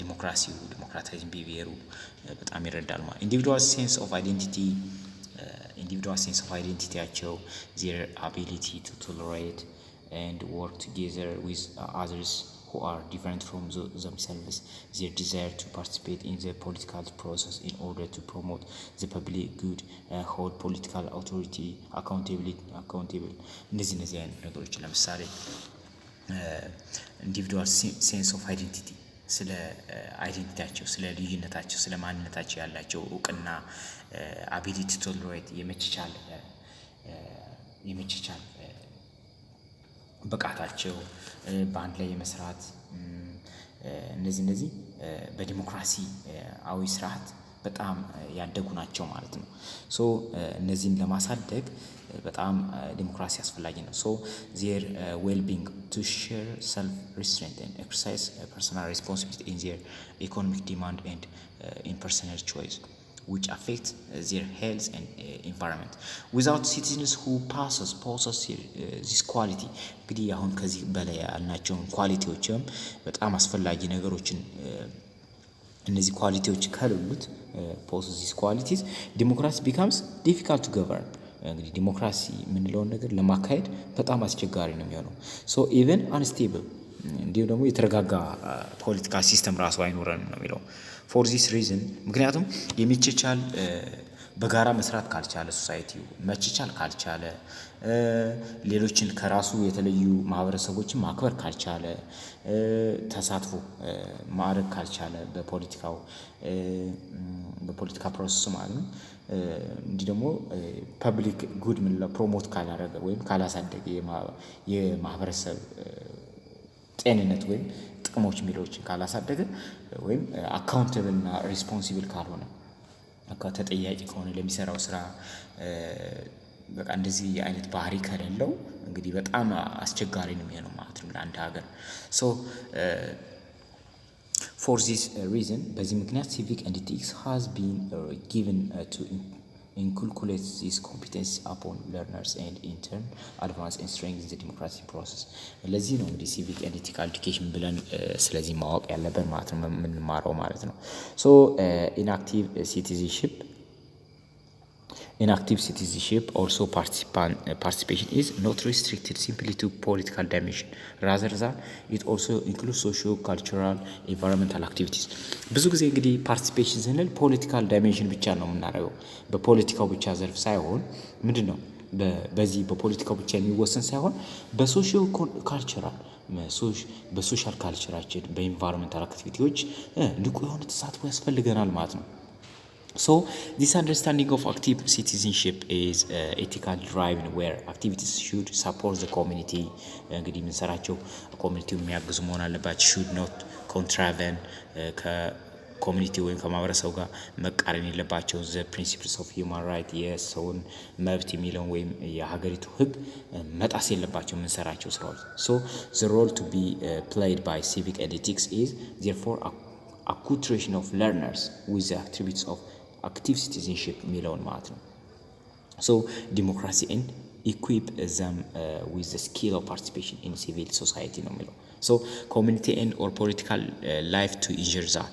ዲሞክራታይዝም ቢሄቪየሩ በጣም ይረዳሉ ማለት ኢንዲቪጁዋል ሴንስ ኦፍ አይዴንቲቲያቸው their ability to tolerate and work together with others who are different from themselves, their desire to participate in the political process in order to promote the public good, hold political authority accountable. እነዚህ አይነት ነገሮች ለምሳሌ ኢንዲቪጁዋል ሴንስ ኦፍ አይዴንቲቲ ስለ አይዴንቲቲያቸው ስለ ልዩነታቸው ስለ ማንነታቸው ያላቸው እውቅና አቢሊቲ ቶለሬት የመቻቻል ብቃታቸው በአንድ ላይ የመስራት እነዚህ በዲሞክራሲያዊ ስርዓት በጣም ያደጉ ናቸው ማለት ነው። ሶ እነዚህን ለማሳደግ በጣም ዲሞክራሲ አስፈላጊ ነው። ሶ their well-being to share self-restraint and exercise personal responsibility in their economic demand and in personal choice which affect their health and environment. Without citizens who possess this quality እንግዲህ አሁን ከዚህ በላይ ያልናቸውን ኳሊቲዎችም በጣም አስፈላጊ ነገሮችን እነዚህ ኳሊቲዎች ከሌሉት possess these qualities democracy becomes difficult to govern. እንግዲህ ዲሞክራሲ የምንለውን ነገር ለማካሄድ በጣም አስቸጋሪ ነው የሚሆነው። ሶ ኢቨን አንስቴብል እንዲሁ ደግሞ የተረጋጋ ፖለቲካል ሲስተም ራሱ አይኖረንም ነው የሚለው። ፎር ዚስ ሪዝን ምክንያቱም የሚቻቻል በጋራ መስራት ካልቻለ ሶሳይቲው መቻቻል ካልቻለ ሌሎችን ከራሱ የተለዩ ማህበረሰቦችን ማክበር ካልቻለ ተሳትፎ ማድረግ ካልቻለ በፖለቲካ ፕሮሰስ ማለት ነው እንዲህ ደግሞ ፐብሊክ ጉድ ምን ፕሮሞት ካላደረገ ወይም ካላሳደገ የማህበረሰብ ጤንነት ወይም ጥቅሞች ሚሎችን ካላሳደገ ወይም አካውንታብል እና ሪስፖንሲብል ካልሆነ ተጠያቂ ከሆነ ለሚሰራው ስራ በቃ እንደዚህ አይነት ባህሪ ከሌለው እንግዲህ በጣም አስቸጋሪ ነው የሚሆነው ማለት ነው ለአንድ ሀገር። ሶ for this reason በዚህ ምክንያት civic and ethics has been given to inculcate this competence upon learners and in turn advance and strengthen the democratic process። ለዚህ ነው እንግዲህ civic and ethical education ብለን ስለዚህ ማወቅ ያለብን ማለት ነው የምንማረው ማለት ነው። so inactive citizenship also participation is not restricted simply to political dimension rather than it also includes socio cultural environmental activities። ብዙ ጊዜ እንግዲህ ፓርቲሲፔሽን ስንል ፖለቲካል ዳይሜንሽን ብቻ ነው የምናደርገው በፖለቲካው ብቻ ዘርፍ ሳይሆን ምንድነው በዚህ በፖለቲካው ብቻ የሚወሰን ሳይሆን በሶሺዮ ካልቸራል በሶሻል ካልቸራችን በኢንቫይሮንመንታል አክቲቪቲዎች ንቁ የሆነ ተሳትፎ ያስፈልገናል ማለት ነው። So this understanding of active citizenship is ethical driven where activities should support the community እንግዲህ የምንሰራቸው ኮሚኒቲው የሚያግዙ መሆን አለባቸው should not contravene ከኮሚኒቲ ወይም ከማህበረሰቡ ጋር መቃረን የለባቸው the principles of human right የሰውን መብት የሚለውን ወይም የሀገሪቱ ህግ መጣስ የለባቸው የምንሰራቸው ስራዎች። so the role to be played by civic and ethics is therefore acculturation of learners with the attributes of active citizenship የሚለውን ማለት ነው። so democracy and equip them with the skill of participation in civil society ነው የሚለው። so community and or political life to ensure that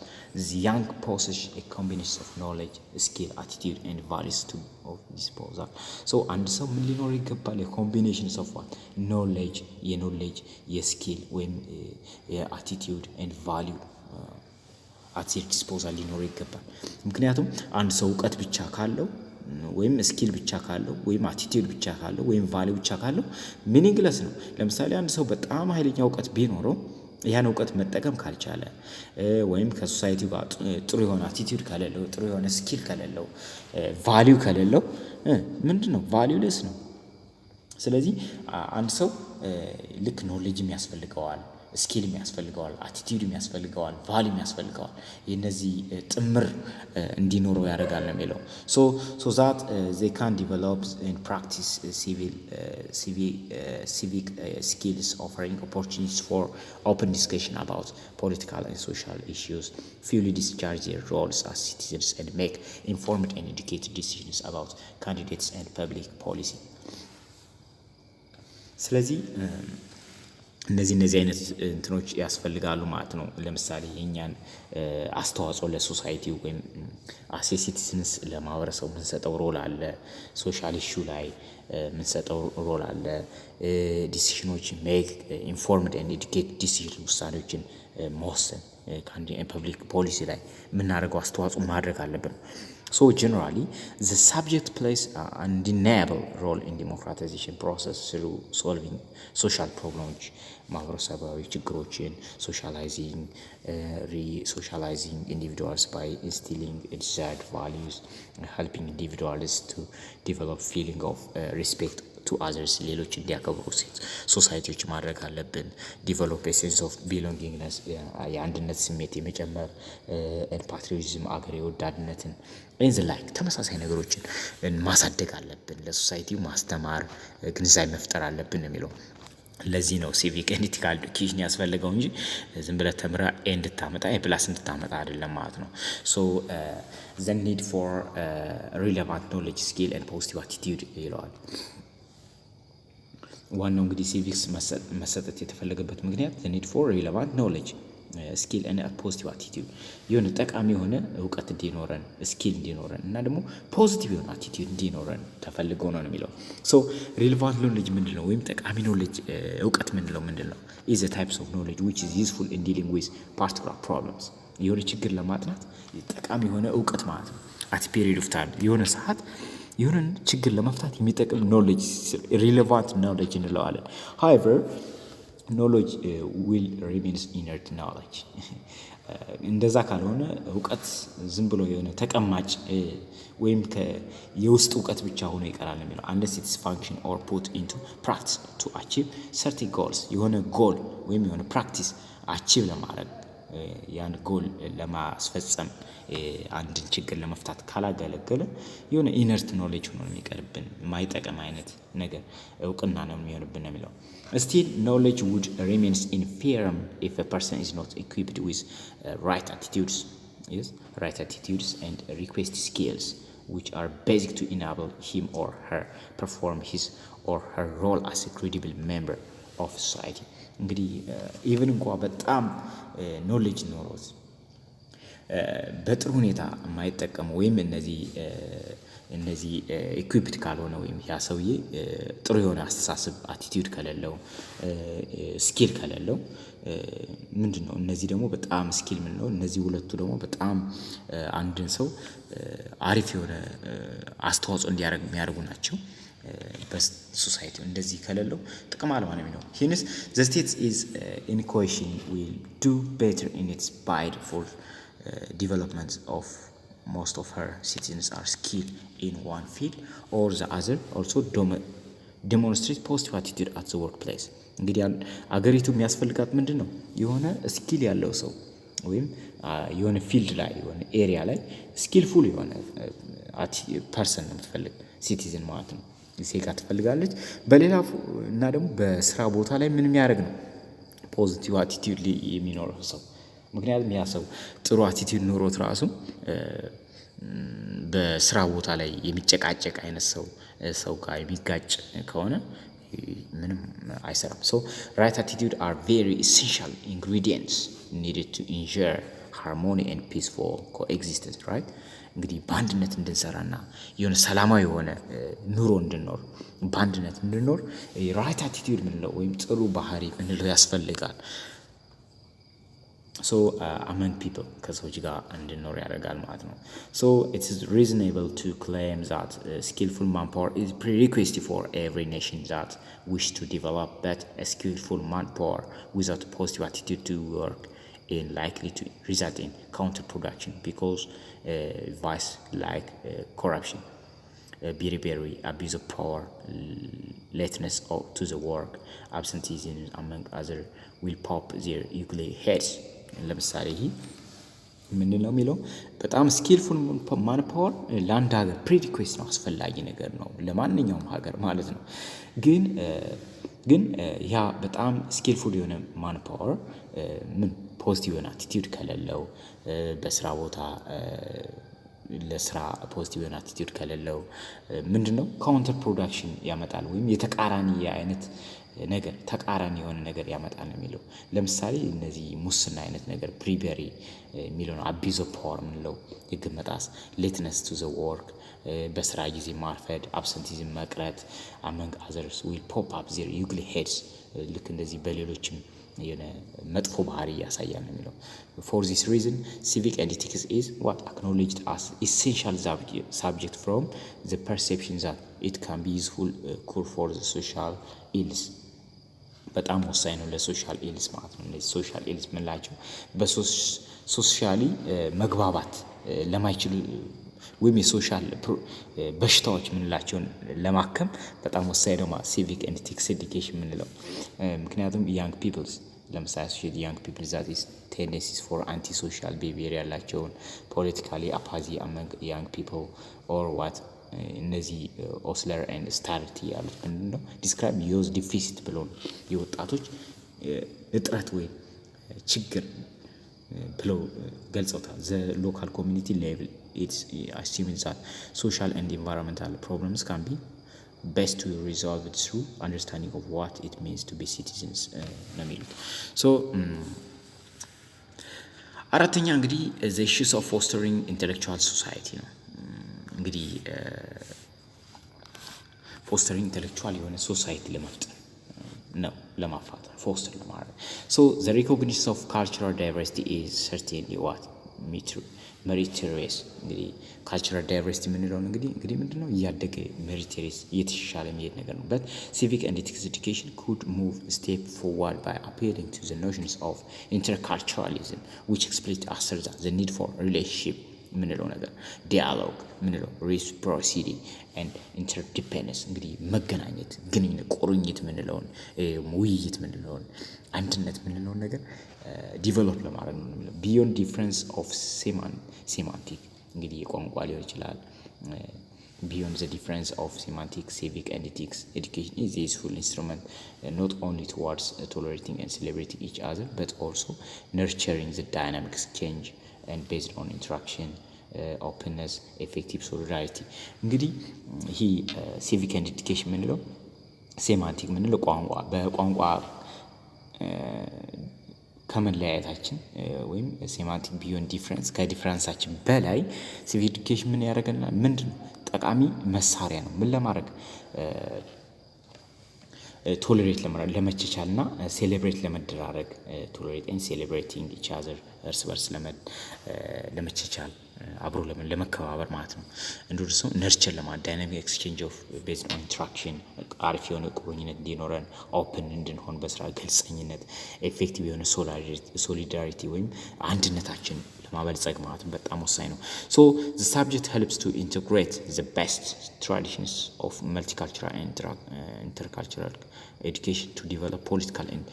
the young possess a combination of knowledge, skill, attitude and values to of disposal። so አንድ ሰው ምን ሊኖር ይገባል? combinations of what knowledge የስኪል ወይም የአቲቲዩድ and value at their disposal ሊኖር ይገባል። ምክንያቱም አንድ ሰው እውቀት ብቻ ካለው ወይም ስኪል ብቻ ካለው ወይም አቲቲዩድ ብቻ ካለው ወይም ቫልዩ ብቻ ካለው ሚኒንግለስ ነው። ለምሳሌ አንድ ሰው በጣም ኃይለኛ እውቀት ቢኖረው ያን እውቀት መጠቀም ካልቻለ ወይም ከሶሳይቲው ጋር ጥሩ የሆነ አቲቲዩድ ከሌለው ጥሩ የሆነ ስኪል ከሌለው ቫልዩ ከሌለው ምንድነው ቫልዩለስ ነው። ስለዚህ አንድ ሰው ልክ ኖሌጅም ያስፈልገዋል ስኪል የሚያስፈልገዋል አቲቲዩድ የሚያስፈልገዋል ቫልዩ የሚያስፈልገዋል የነዚህ ጥምር እንዲኖረው ያደርጋል ነው የሚለው። so that they can develop and practice civic skills offering opportunities for open discussion about political and social issues, fully discharge their roles as citizens and make informed and educated decisions about candidates and public policy። ስለዚህ እነዚህ አይነት እንትኖች ያስፈልጋሉ ማለት ነው። ለምሳሌ የኛን አስተዋጽኦ ለሶሳይቲው ወይም አስ ሲቲዝንስ ለማህበረሰቡ የምንሰጠው ሮል አለ። ሶሻል ኢሹ ላይ የምንሰጠው ሮል አለ። ዲሲሽኖች ሜክ ኢንፎርምድ ኤንድ ኤዱኬትድ ዲሲሽን ውሳኔዎችን መወሰን ፐብሊክ ፖሊሲ ላይ የምናደርገው አስተዋጽኦ ማድረግ አለብን። so generally the subject plays an undeniable role in democratization process through solving social problems ማህበረሰባዊ ችግሮችን re-socializing individuals by instilling desired values, helping individuals to develop feeling of respect to others ሌሎች እንዲያከብሩ ሶሳይቲዎች ማድረግ አለብን። develop a sense of belongingness የአንድነት ስሜት የመጨመር patriotism አገር የወዳድነትን like ተመሳሳይ ነገሮችን ማሳደግ አለብን። ለሶሳይቲው ማስተማር ግንዛቤ መፍጠር አለብን ነው የሚለው። ለዚህ ነው ሲቪክ ኤንድ ኢቲካል ኤዱኬሽን ያስፈልገው እንጂ ዝም ብለህ ተምረህ እንድታመጣ ፕላስ እንድታመጣ አይደለም ማለት ነው። so the need for relevant knowledge, skill and positive attitude ይለዋል። ዋናው እንግዲህ ሲቪክስ መሰጠት የተፈለገበት ምክንያት the need for relevant knowledge, skill and positive attitude የሆነ ጠቃሚ የሆነ እውቀት እንዲኖረን ስኪል እንዲኖረን እና ደግሞ ፖዚቲቭ የሆነ አቲቲዩድ እንዲኖረን ተፈልጎ ነው የሚለው። so relevant knowledge ምንድነው ወይም ጠቃሚ ኖሌጅ እውቀት ምንድነው is a types of knowledge which is useful in dealing with particular problems የሆነ ችግር ለማጥናት ጠቃሚ የሆነ እውቀት ማለት ነው። at period of time የሆነ ሰዓት የሆነ ችግር ለመፍታት የሚጠቅም knowledge relevant knowledge እንለዋለን። however knowledge will remains inert knowledge እንደዛ ካልሆነ እውቀት ዝም ብሎ የሆነ ተቀማጭ ወይም የውስጥ እውቀት ብቻ ሆኖ ይቀራል የሚለው unless it is function or put into practice to achieve certain goals የሆነ ጎል ወይም የሆነ ፕራክቲስ አቺቭ ለማድረግ ያን ጎል ለማስፈጸም አንድን ችግር ለመፍታት ካላገለገለ የሆነ ኢነርት ኖሌጅ ሆኖ የሚቀርብን የማይጠቅም አይነት ነገር እውቅና ነው የሚሆንብን ነው የሚለው። still knowledge would remains infirm if a person is not equipped with right attitudes and request skills which are basic to enable him or her perform his or her role as a credible member of society እንግዲህ ኢቭን እንኳን በጣም ኖሌጅ ኖሮት በጥሩ ሁኔታ የማይጠቀሙ ወይም እነዚህ ኢኩዊፕድ ካልሆነ ወይም ያ ሰውዬ ጥሩ የሆነ አስተሳሰብ አቲቲዩድ ከሌለው ስኪል ከሌለው ምንድነው እነዚህ ደግሞ በጣም ስኪል ምን ነው እነዚህ ሁለቱ ደግሞ በጣም አንድን ሰው አሪፍ የሆነ አስተዋጽኦ እንዲያደርግ የሚያደርጉ ናቸው በሶሳይቲ እንደዚህ ከሌለው ጥቅም አለ ማለት ነው። hence the state is in cohesion will do better in its bid for development of most of her citizens are skilled in one field or the other also demonstrate positive attitude at the workplace እንግዲህ አገሪቱ የሚያስፈልጋት ምንድነው የሆነ ስኪል ያለው ሰው ወይም የሆነ ፊልድ ላይ የሆነ ኤሪያ ላይ ስኪልፉል የሆነ ፐርሰን ነው የምትፈልግ ሲቲዝን ማለት ነው ዜጋ ትፈልጋለች። በሌላ እና ደግሞ በስራ ቦታ ላይ ምን የሚያደርግ ነው ፖዚቲቭ አቲቲዩድ የሚኖረው ሰው ምክንያቱም ያ ሰው ጥሩ አቲቲዩድ ኖሮት ራሱ በስራ ቦታ ላይ የሚጨቃጨቅ አይነት ሰው ጋር የሚጋጭ ከሆነ ምንም አይሰራም። so right attitude are very essential ingredients needed to ensure harmony and peaceful coexistence right እንግዲህ በአንድነት እንድንሰራና የሆነ ሰላማዊ የሆነ ኑሮ እንድንኖር በአንድነት እንድንኖር ራይት አቲቲዩድ ምንለው ወይም ጥሩ ባህሪ ምንለው ያስፈልጋል። so among people ከሰዎች ጋር እንድንኖር ያደርጋል ማለት ነው። so it is reasonable to claim that skillful manpower is prerequisite for every nation that wish to develop, but a skillful manpower without a positive attitude to work is likely to result in counterproduction because vice like corruption, bribery, abuse of power, lateness to the work, absenteeism among other will pop their ugly heads ለምሳሌ ይሄ ምንድነው የሚለው በጣም ስኪልፉል ማን ፓወር ለአንድ ሀገር ፕሪሪኩዌስት ነው አስፈላጊ ነገር ነው ለማንኛውም ሀገር ማለት ነው። ግን ያ በጣም ስኪልፉል የሆነ ማን ፓወር ምን ፖዚቲቭ የሆነ አቲቲዩድ ከሌለው በስራ ቦታ ለስራ ፖዚቲቭ የሆነ አቲቲዩድ ከሌለው ምንድነው ካውንተር ፕሮዳክሽን ያመጣል ወይም የተቃራኒ አይነት ነገር ተቃራኒ የሆነ ነገር ያመጣል ነው የሚለው። ለምሳሌ እነዚህ ሙስና አይነት ነገር ብሪበሪ የሚለው አቢዝ ኦፍ ፓወር ምንለው ህግ መጣስ ሌትነስ ቱ ዘ ወርክ በስራ ጊዜ ማርፈድ አብሰንቲዝም መቅረት among others will pop up their ugly heads ልክ እንደዚህ በሌሎችም የሆነ መጥፎ ባህሪ ያሳያል ነው የሚለው። for this reason civic and ethics is what acknowledged as essential subject from the perception that it can be useful cure for the social ills በጣም ወሳኝ ነው ለሶሻል ኢልስ ማለት ነው። እነዚህ ሶሻል ኢልስ ምንላቸው በሶሻሊ መግባባት ለማይችሉ ወይም የሶሻል በሽታዎች ምንላቸውን ለማከም በጣም ወሳኝ ነው ማለት ሲቪክ ኤንድ ኤቲክስ ኤዱኬሽን ምንለው። ምክንያቱም young peoples ለምሳሌ associate young people that is tendencies for anti-social behavior ያላቸውን politically apathy among young people or what እነዚህ ኦስለር ኤንድ ስታርቲ ያሉት ምንድነው ዲስክራይብ ዩዝ ዲፊሲት ብሎ የወጣቶች እጥረት ወይ ችግር ብለው ገልጸውታል። the local community level it's assuming that social and environmental problems can be best to resolve it through understanding of what it means to be citizens ነው የሚሉት። so አራተኛ እንግዲህ the issues of fostering intellectual society ነው። እንግዲህ ፎስተሪንግ ኢንተሌክቹዋል የሆነ ሶሳይቲ ለመፍጠር ነው ለማፋጠን ፎስተር ለማድረግ so the recognition of cultural diversity is certainly what meritorious እንግዲህ ካልቸራል ዳይቨርሲቲ የምንለው እንግዲህ ምንድነው እያደገ ሜሪቶሪየስ እየተሻሻለ የሚሄድ ነገር ነው but civic and ethics education could move a step forward by appealing to the notions of interculturalism which explicitly assert the need for relationship ምንለው ነገር ዲያሎግ ምንለው reciprocity and interdependence እንግዲህ መገናኘት ግንኙነት ቁርኝት ምንለውን ውይይት ምንለውን አንድነት ምንለውን ነገር ዲቨሎፕ ለማድረግ ነው beyond difference of semantic እንግዲህ ቋንቋ ሊሆን ይችላል beyond the difference of semantic civic and ethics education is a useful instrument not only towards tolerating and celebrating each other but also nurturing the dynamic exchange and based on interaction openness effective solidarity እንግዲህ ይሄ civic and education ምንለው ሴማንቲክ ምንለው ቋንቋ በቋንቋ ከመለያየታችን ወይም ሴማንቲክ ቢዮንድ ዲፈረንስ ከዲፈረንሳችን በላይ ሲቪክ ኤዱኬሽን ምን ያደርገናል ምንድነው ጠቃሚ መሳሪያ ነው ምን ለማድረግ ቶለሬት ለማድረግ ለመቻቻልና ሴሌብሬት ለመደራረግ ቶለሬት ኤንድ ሴሌብሬቲንግ ኢች አዘር እርስ በርስ ለመቻቻል አብሮ ለመከባበር ማለት ነው እንደውም ነርቸር ለማድረግ ዳይናሚክ ኤክስቼንጅ ኦፍ ቤዝድ ኦን ኢንተራክሽን አሪፍ የሆነ ቁርኝነት እንዲኖረን ኦፕን እንድንሆን በስራ ግልጸኝነት ኤፌክቲቭ የሆነ ሶሊዳሪቲ ወይም አንድነታችን ለማበልጸግ ማለት ነው በጣም ወሳኝ ነው so the subject helps to integrate the best traditions of multicultural and intercultural education to develop political and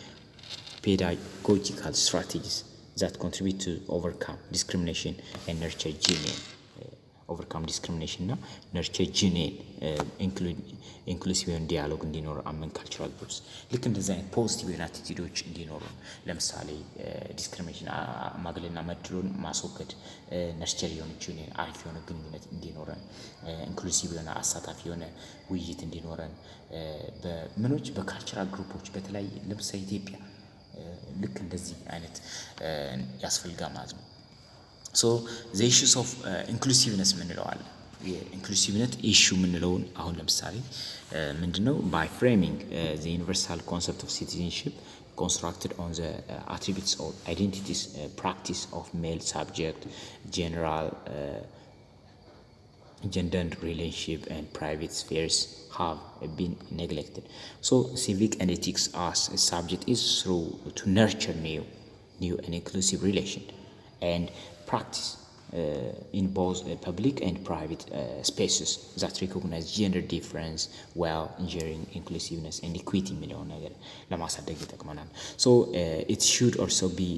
pedagogical strategies that contribute to overcome discrimination and nurture genuine inclusive and dialogue እንዲኖር among cultural groups ልክ እንደዛ አይነት ፖዚቲቭ አቲቲዩዶች እንዲኖሩ ለምሳሌ ዲስክሪሚኔሽን ማግለልና መድሎን ማስወገድ ነርቸር የሆነ ጂኒየን አሪፍ የሆነ ግንኙነት እንዲኖረን ኢንክሉሲቭ የሆነ አሳታፊ የሆነ ውይይት እንዲኖረን በምኖች በካልቸራል ግሩፖች በተለይ ለምሳሌ ኢትዮጵያ ልክ እንደዚህ አይነት ያስፈልጋል ማለት ነው so the issues of inclusiveness ምንለው አለ የኢንክሉሲቭነት ኢሹ ምንለውን አሁን ለምሳሌ ምንድነው by framing the universal concept of citizenship constructed on the attributes of identities practice of male subject general gendered relationship and private spheres have been neglected so civic and ethics as a subject is through to nurture new and inclusive relation and practice in both public and private spaces that recognize gender difference while ensuring inclusiveness and equity የሚለውን ነገር ለማሳደግ ይጠቅመናል so it should also be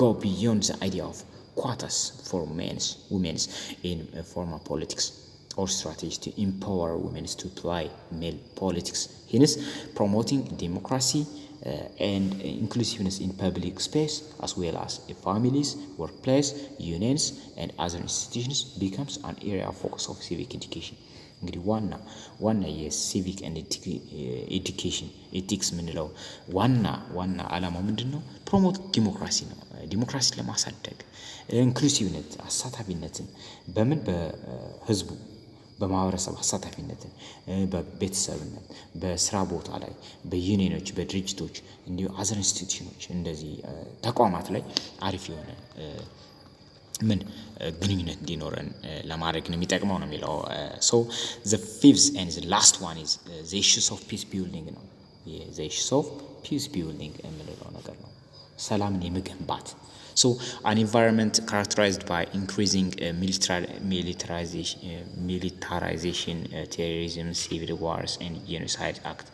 go beyond the idea of quotas for women's in formal politics or strategies to empower women to apply male politics hence promoting democracy and inclusiveness in public space as well as families, workplace, unions and other institutions becomes an area of focus of civic education. እንግዲህ ዋና የሲቪክ and education ethics ምንለው ዋና ዓላማው ምንድነው ፕሮሞት ዲሞክራሲ ነው ዲሞክራሲ ለማሳደግ ኢንክሉሲቭነት አሳታፊነትን በምን በህዝቡ በማህበረሰብ አሳታፊነትን በቤተሰብነት በስራ ቦታ ላይ በዩኒየኖች በድርጅቶች እንዲሁ አዘር ኢንስቲትዩሽኖች እንደዚህ ተቋማት ላይ አሪፍ የሆነ ግንኙነት እንዲኖረን ለማድረግ ነው የሚጠቅመው ነው የሚለው so the fifth and the last one is the issues of peace building ነው the issues of peace building የምንለው ነገር ነው ሰላምን የመገንባት so an environment characterized by increasing militarization terrorism civil wars and genocide act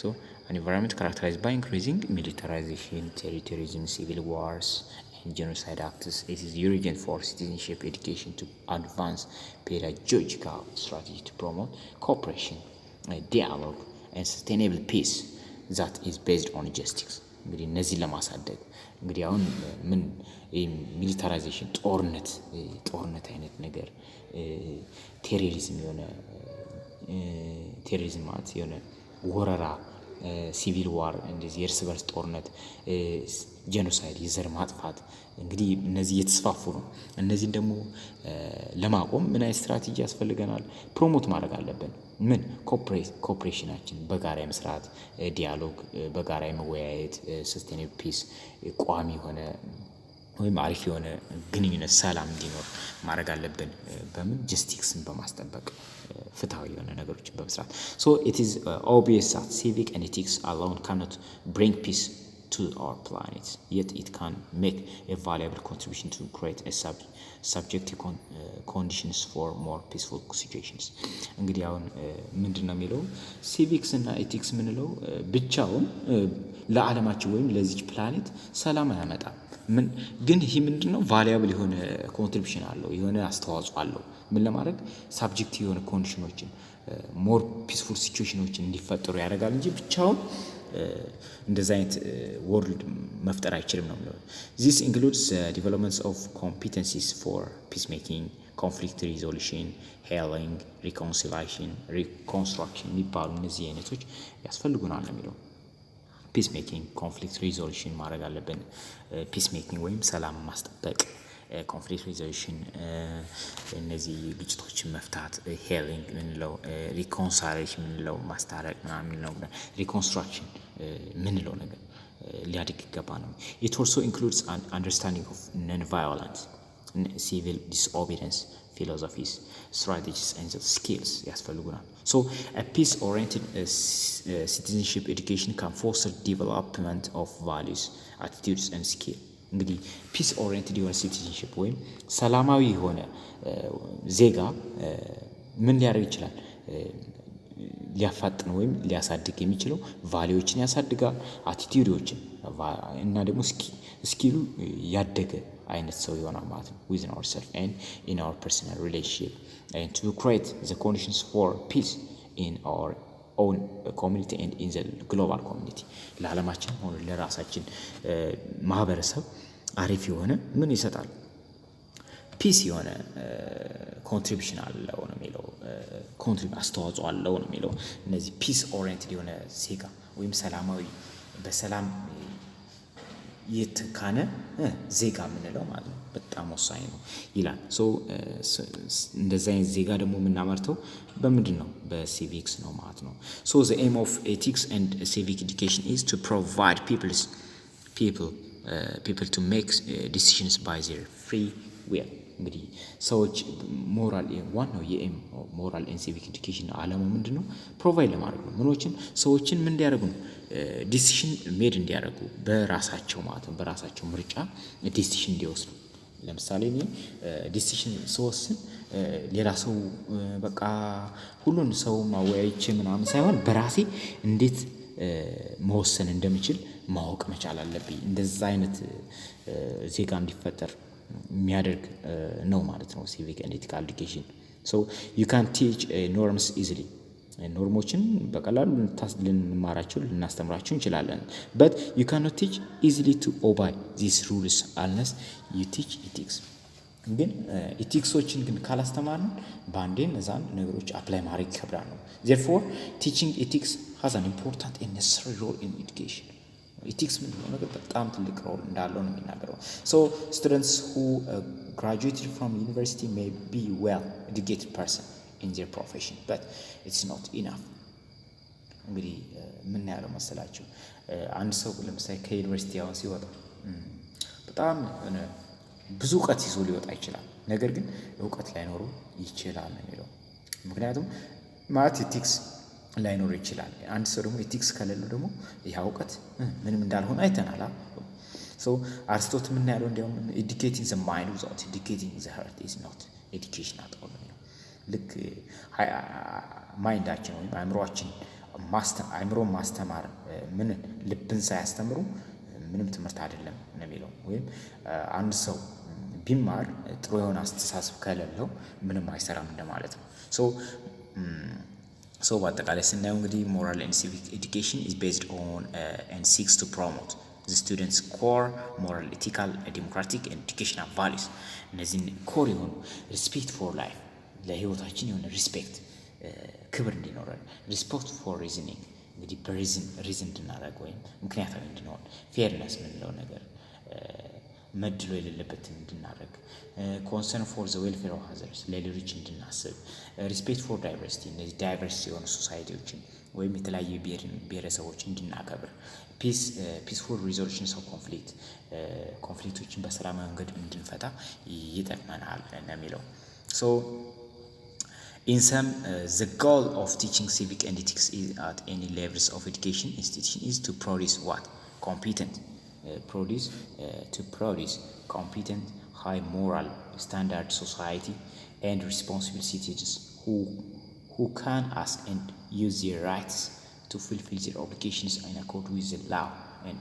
so an environment characterized by increasing militarization terrorism civil wars and genocide acts it is urgent for citizenship education to advance pedagogical strategy to promote cooperation dialogue and sustainable peace that is based on justice እንግዲህ እነዚህ ለማሳደግ እንግዲህ አሁን ምን ሚሊታራይዜሽን ጦርነት አይነት ነገር ቴሮሪዝም ማለት የሆነ ወረራ ሲቪል ዋር እንደዚህ የእርስ በርስ ጦርነት፣ ጄኖሳይድ የዘር ማጥፋት እንግዲህ እነዚህ እየተስፋፉ ነው። እነዚህን ደግሞ ለማቆም ምን አይነት ስትራቴጂ ያስፈልገናል? ፕሮሞት ማድረግ አለብን። ምን ኮኦፕሬሽናችን፣ በጋራ የመስራት ዲያሎግ፣ በጋራ የመወያየት ሰስቴኔብል ፒስ፣ ቋሚ የሆነ ወይም አሪፍ የሆነ ግንኙነት ሰላም እንዲኖር ማድረግ አለብን። በምን ጀስቲክስን በማስጠበቅ ፍትሃዊ የሆነ ነገሮችን በመስራት so it is obvious that civic and ethics alone cannot bring peace to our planet, yet it can make a valuable contribution to create a subjective conditions for more peaceful situations. እንግዲህ አሁን ምንድነው የሚለው ሲቪክስ እና ኤቲክስ ምንለው ብቻውን ለዓለማችን ወይም ለዚህ ፕላኔት ሰላም አያመጣም። ምን ግን ይሄ ምንድነው ቫልዩብል የሆነ ኮንትሪቢዩሽን አለው፣ የሆነ አስተዋጽኦ አለው። ምን ለማድረግ ሳብጀክቲቭ የሆነ ኮንዲሽኖችን ሞር ፒስፉል ሲቹዌሽኖችን እንዲፈጠሩ ያደርጋል እንጂ ብቻውን እንደዛ አይነት ወርልድ መፍጠር አይችልም ነው የሚለው። This includes developments of competencies for peacemaking, conflict resolution, healing, reconciliation, reconstruction የሚባሉ እነዚህ አይነቶች ያስፈልጉናል ነው የሚለው። ፒስ ሜኪንግ ኮንፍሊክት ሪዞሉሽን ማድረግ አለብን። ፒስ ሜኪንግ ወይም ሰላም ማስጠበቅ፣ ኮንፍሊክት ሪዞሉሽን እነዚህ ግጭቶችን መፍታት፣ ሄሊንግ ምንለው፣ ሪኮንሳይሌሽን ምንለው ማስታረቅ ምናምን ምንለው፣ ሪኮንስትራክሽን ምንለው ነገር ሊያድግ ይገባ ነው። It also includes an understanding of non-violence, civil disobedience philosophies, strategies and skills ያስፈልጉናል። So a peace-oriented citizenship education can foster development of values, attitudes and skills. እንግዲህ ፒስ ኦሪየንትድ የሆነ ሲቲዝንሺፕ ወይም ሰላማዊ የሆነ ዜጋ ምን ሊያደርግ ይችላል? ሊያፋጥን ወይም ሊያሳድግ የሚችለው ቫሊዎችን ያሳድጋል፣ አቲቲዩዶችን እና ደግሞ ስኪሉ ያደገ አይነት ሰው ይሆናል ማለት ነው። within ourselves and in our personal relationship and to create the conditions for peace in our own community and in the global community. ለዓለማችን ሆነ ለራሳችን ማህበረሰብ አሪፍ የሆነ ምን ይሰጣል? ፒስ የሆነ ኮንትሪቢሽን አለው ነው የሚለው። አስተዋጽኦ አለው ነው የሚለው። እነዚህ ፒስ ኦሪየንትድ የሆነ ዜጋ ወይም ሰላማዊ በሰላም የተካነ ዜጋ የምንለው ማለት ነው በጣም ወሳኝ ነው ይላል። እንደዚህ አይነት ዜጋ ደግሞ የምናመርተው በምንድን ነው? በሲቪክስ ነው ማለት ነው። So the aim of ethics and civic education is to provide people to make decisions by their free will. እንግዲህ ሰዎች ሞራል ዋናው የኤም ሞራል ኤንድ ሲቪክ ኤዱኬሽን ዓላማው ምንድነው? ፕሮቫይድ ለማድረግ ነው። ምኖችን ሰዎችን ምን እንዲያደርጉ ነው? ዲሲሽን ሜድ እንዲያደርጉ በራሳቸው ማለት ነው። በራሳቸው ምርጫ ዲሲሽን እንዲወስዱ። ለምሳሌ እኔ ዲሲሽን ስወስን ሌላ ሰው በቃ ሁሉን ሰው ማወያይቼ ምናምን ሳይሆን በራሴ እንዴት መወሰን እንደምችል ማወቅ መቻል አለብኝ። እንደዛ አይነት ዜጋ እንዲፈጠር የሚያደርግ ነው ማለት ነው ሲቪክ ኤንድ ኤቲካል ኤዱኬሽን። So you can teach norms easily. ኖርሞችን በቀላሉ ልንማራቸው ልናስተምራቸው እንችላለን። but you cannot teach easily to obey these rules unless you teach ethics. ግን ኢቲክሶችን ግን ካላስተማርን በአንዴ እነዛን ነገሮች አፕላይ ማድረግ ይከብዳል ነው። therefore teaching ethics has an important and necessary role in education. ኢቲክስ ምንድነው ነገር በጣም ትልቅ ሮል እንዳለው ነው የሚናገረው። So students who graduated from university may be well educated person in their profession but it's not enough. እንግዲህ ምን ያለው መሰላችሁ? አንድ ሰው ለምሳሌ ከዩኒቨርሲቲ አሁን ሲወጣ በጣም ብዙ እውቀት ይዞ ሊወጣ ይችላል። ነገር ግን እውቀት ላይኖሩ ይችላል ነው የሚለው። ምክንያቱም ማለት ኢቲክስ ላይኖር ይችላል። አንድ ሰው ደግሞ ኢቲክስ ከሌለው ደግሞ ይህ እውቀት ምንም እንዳልሆነ አይተናል። So አርስቶትል ምን ያለው እንዲያውም educating the mind without educating the heart is not education at all ነው። ልክ ማይንዳችን ወይም አእምሮን ማስተማር ምን ልብን ሳያስተምሩ ምንም ትምህርት አይደለም ነው የሚለው። ወይም አንድ ሰው ቢማር ጥሩ የሆነ አስተሳሰብ ከሌለው ምንም አይሰራም እንደማለት ነው። So በአጠቃላይ ስናየው እንግዲህ moral and civic education is based on and seeks to promote the students core moral, ethical, democratic and educational values. እነዚህን ኮር የሆኑ respect for life ለህይወታችን የሆነ ሪስፔክት ክብር እንዲኖረን፣ respect for reasoning እንግዲህ በሪዝን እንድናደርግ ወይም ምክንያታዊ እንድንሆን ፌርነስ የምንለው ነገር መድሎ የሌለበትን እንድናደርግ ኮንሰርን ፎር ዘ ዌልፌር ኦፍ አዘርስ ለሌሎች እንድናስብ ሪስፔክት ፎር ዳይቨርሲቲ እነዚህ ዳይቨርስ የሆኑ ሶሳይቲዎችን ወይም የተለያዩ ብሔረሰቦች እንድናከብር ፒስፉል ሪዞሉሽንስ ኦፍ ኮንፍሊክቶችን በሰላማዊ መንገድ እንድንፈታ ይጠቅመናል ነው የሚለው። ሶ in sum, the goal of teaching civic and ethics at any levels of education institution is to produce what? Competent, high moral standard society and responsible citizens who can ask and use their rights to fulfill their obligations in accord with the law and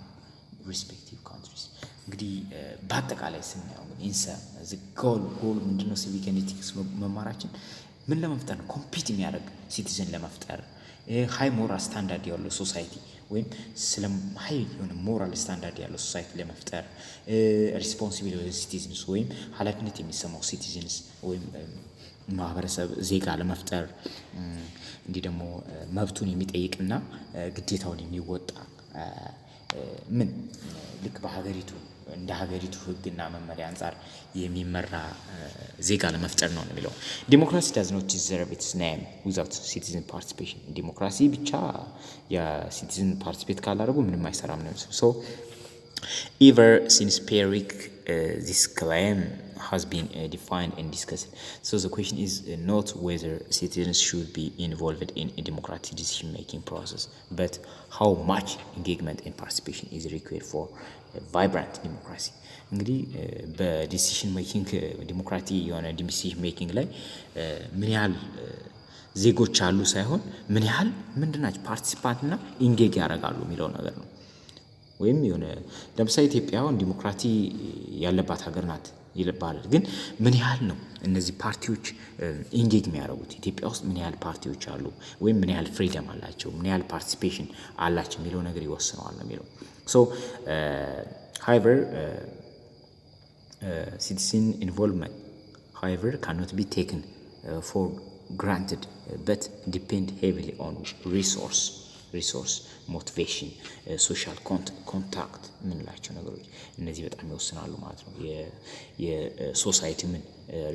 respective countries. እንግዲህ በአጠቃላይ ስናየው ኢንሰም ጎል ምንድነው? ሲቪክ ኤንድ ኤቲክስ መማራችን ምን ለመፍጠር ነው? ኮምፒት የሚያደርግ ሲቲዝን ለመፍጠር ሃይ ሞራል ስታንዳርድ ያለው ሶሳይቲ ወይም ስለ ሃይ የሆነ ሞራል ስታንዳርድ ያለው ሶሳይቲ ለመፍጠር ሪስፖንሲብል ሲቲዝንስ ወይም ኃላፊነት የሚሰማው ሲቲዝንስ ወይም ማህበረሰብ ዜጋ ለመፍጠር እንዲህ ደግሞ መብቱን የሚጠይቅና ግዴታውን የሚወጣ ምን ልክ በሀገሪቱ እንደ ሀገሪቱ ሕግና መመሪያ አንፃር የሚመራ ዜጋ ለመፍጠር ነው የሚለው። ዲሞክራሲ does not deserve its name without citizen participation። ዲሞክራሲ ብቻ የሲቲዝን ፓርቲሲፔት ካላደረጉ ምንም አይሰራም ነው። so ever since Peric this claim has been defined and discussed. So the question is not whether citizens should be involved in a democratic decision making process, but how much engagement and participation is required for vibrant democracy። እንግዲህ በዲሲሽን ሜኪንግ ዲሞክራቲ የሆነ ዲሲሽን ሜኪንግ ላይ ምን ያህል ዜጎች አሉ ሳይሆን ምን ያህል ምንድናቸው ፓርቲሲፓንትና ኢንጌጅ ያደርጋሉ የሚለው ነገር ነው። ወይም የሆነ ለምሳሌ ኢትዮጵያ አሁን ዲሞክራቲ ያለባት ሀገር ናት ይባላል። ግን ምን ያህል ነው እነዚህ ፓርቲዎች ኢንጌጅ የሚያደርጉት? ኢትዮጵያ ውስጥ ምን ያህል ፓርቲዎች አሉ ወይም ምን ያህል ፍሪደም አላቸው፣ ምን ያህል ፓርቲሲፔሽን አላቸው የሚለው ነገር ይወስነዋል ነው የሚለው። ሶ however citizen involvement however cannot be taken for granted but depend heavily on resource ሞቲቬሽን ሶሻል ኮንታክት የምንላቸው ነገሮች እነዚህ በጣም ይወስናሉ ማለት ነው። የሶሳይቲ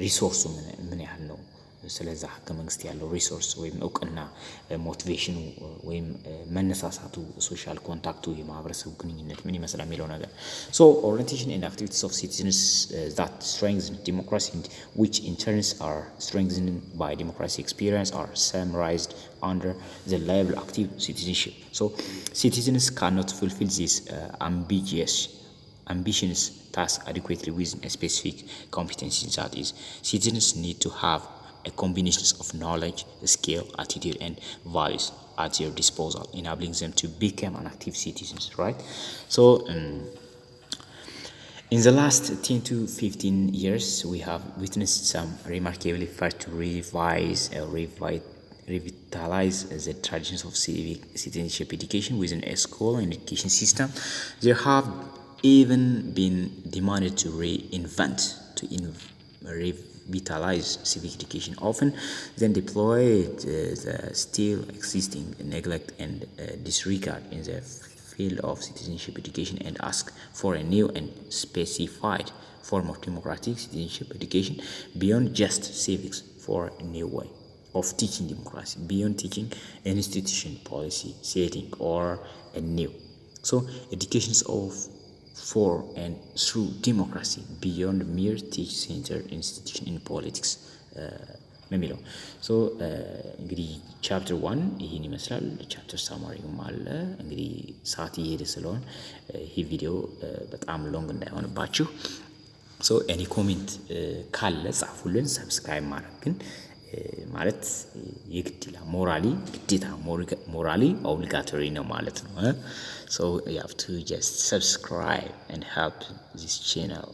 ሪሶርሱ ምን ያህል ነው፣ ስለዛ ህገ መንግስት ያለው ሪሶርስ ወይም እውቅና ሞቲቬሽኑ ወይም መነሳሳቱ ሶሻል ኮንታክቱ የማህበረሰቡ ግንኙነት ምን ይመስላል የሚለው ነገር። so orientation and activities of citizens that strengthen democracy and which in turns are strengthened by democracy experience are summarized under the label active citizenship. So citizens cannot fulfill this ambitious task adequately within a specific competency. That is, citizens need to have a combination of knowledge, skill, attitude, and values at their disposal, enabling them to become an active citizens, right? So, in the last 10 to 15 years, we have witnessed some remarkable effort to revitalize the traditions of civic citizenship education within a school and education system. There have even been demanded to revitalize civic education, often then deployed the still existing neglect and disregard in the field of citizenship education and ask for a new and specified form of democratic citizenship education beyond just civics, for a new way of teaching democracy, beyond teaching an institution, policy, setting, or a new. So educations for and through democracy beyond mere teach-centered institution in politics ነው የሚለው። ሶ እንግዲህ ቻፕተር 1 ይህን ይመስላል። ቻፕተር ሳማሪውም አለ። እንግዲህ ሰዓት እየሄደ ስለሆነ ይህ ቪዲዮ በጣም ሎንግ እንዳይሆንባችሁ ሶ ኤኒ ኮሜንት ካለ ጻፉልን። ሰብስክራይብ ማድረግ ግን ማለት የግድ ይላል። ሞራሊ ኦብሊጋቶሪ ነው ማለት ነው። So you have to just subscribe and help this channel.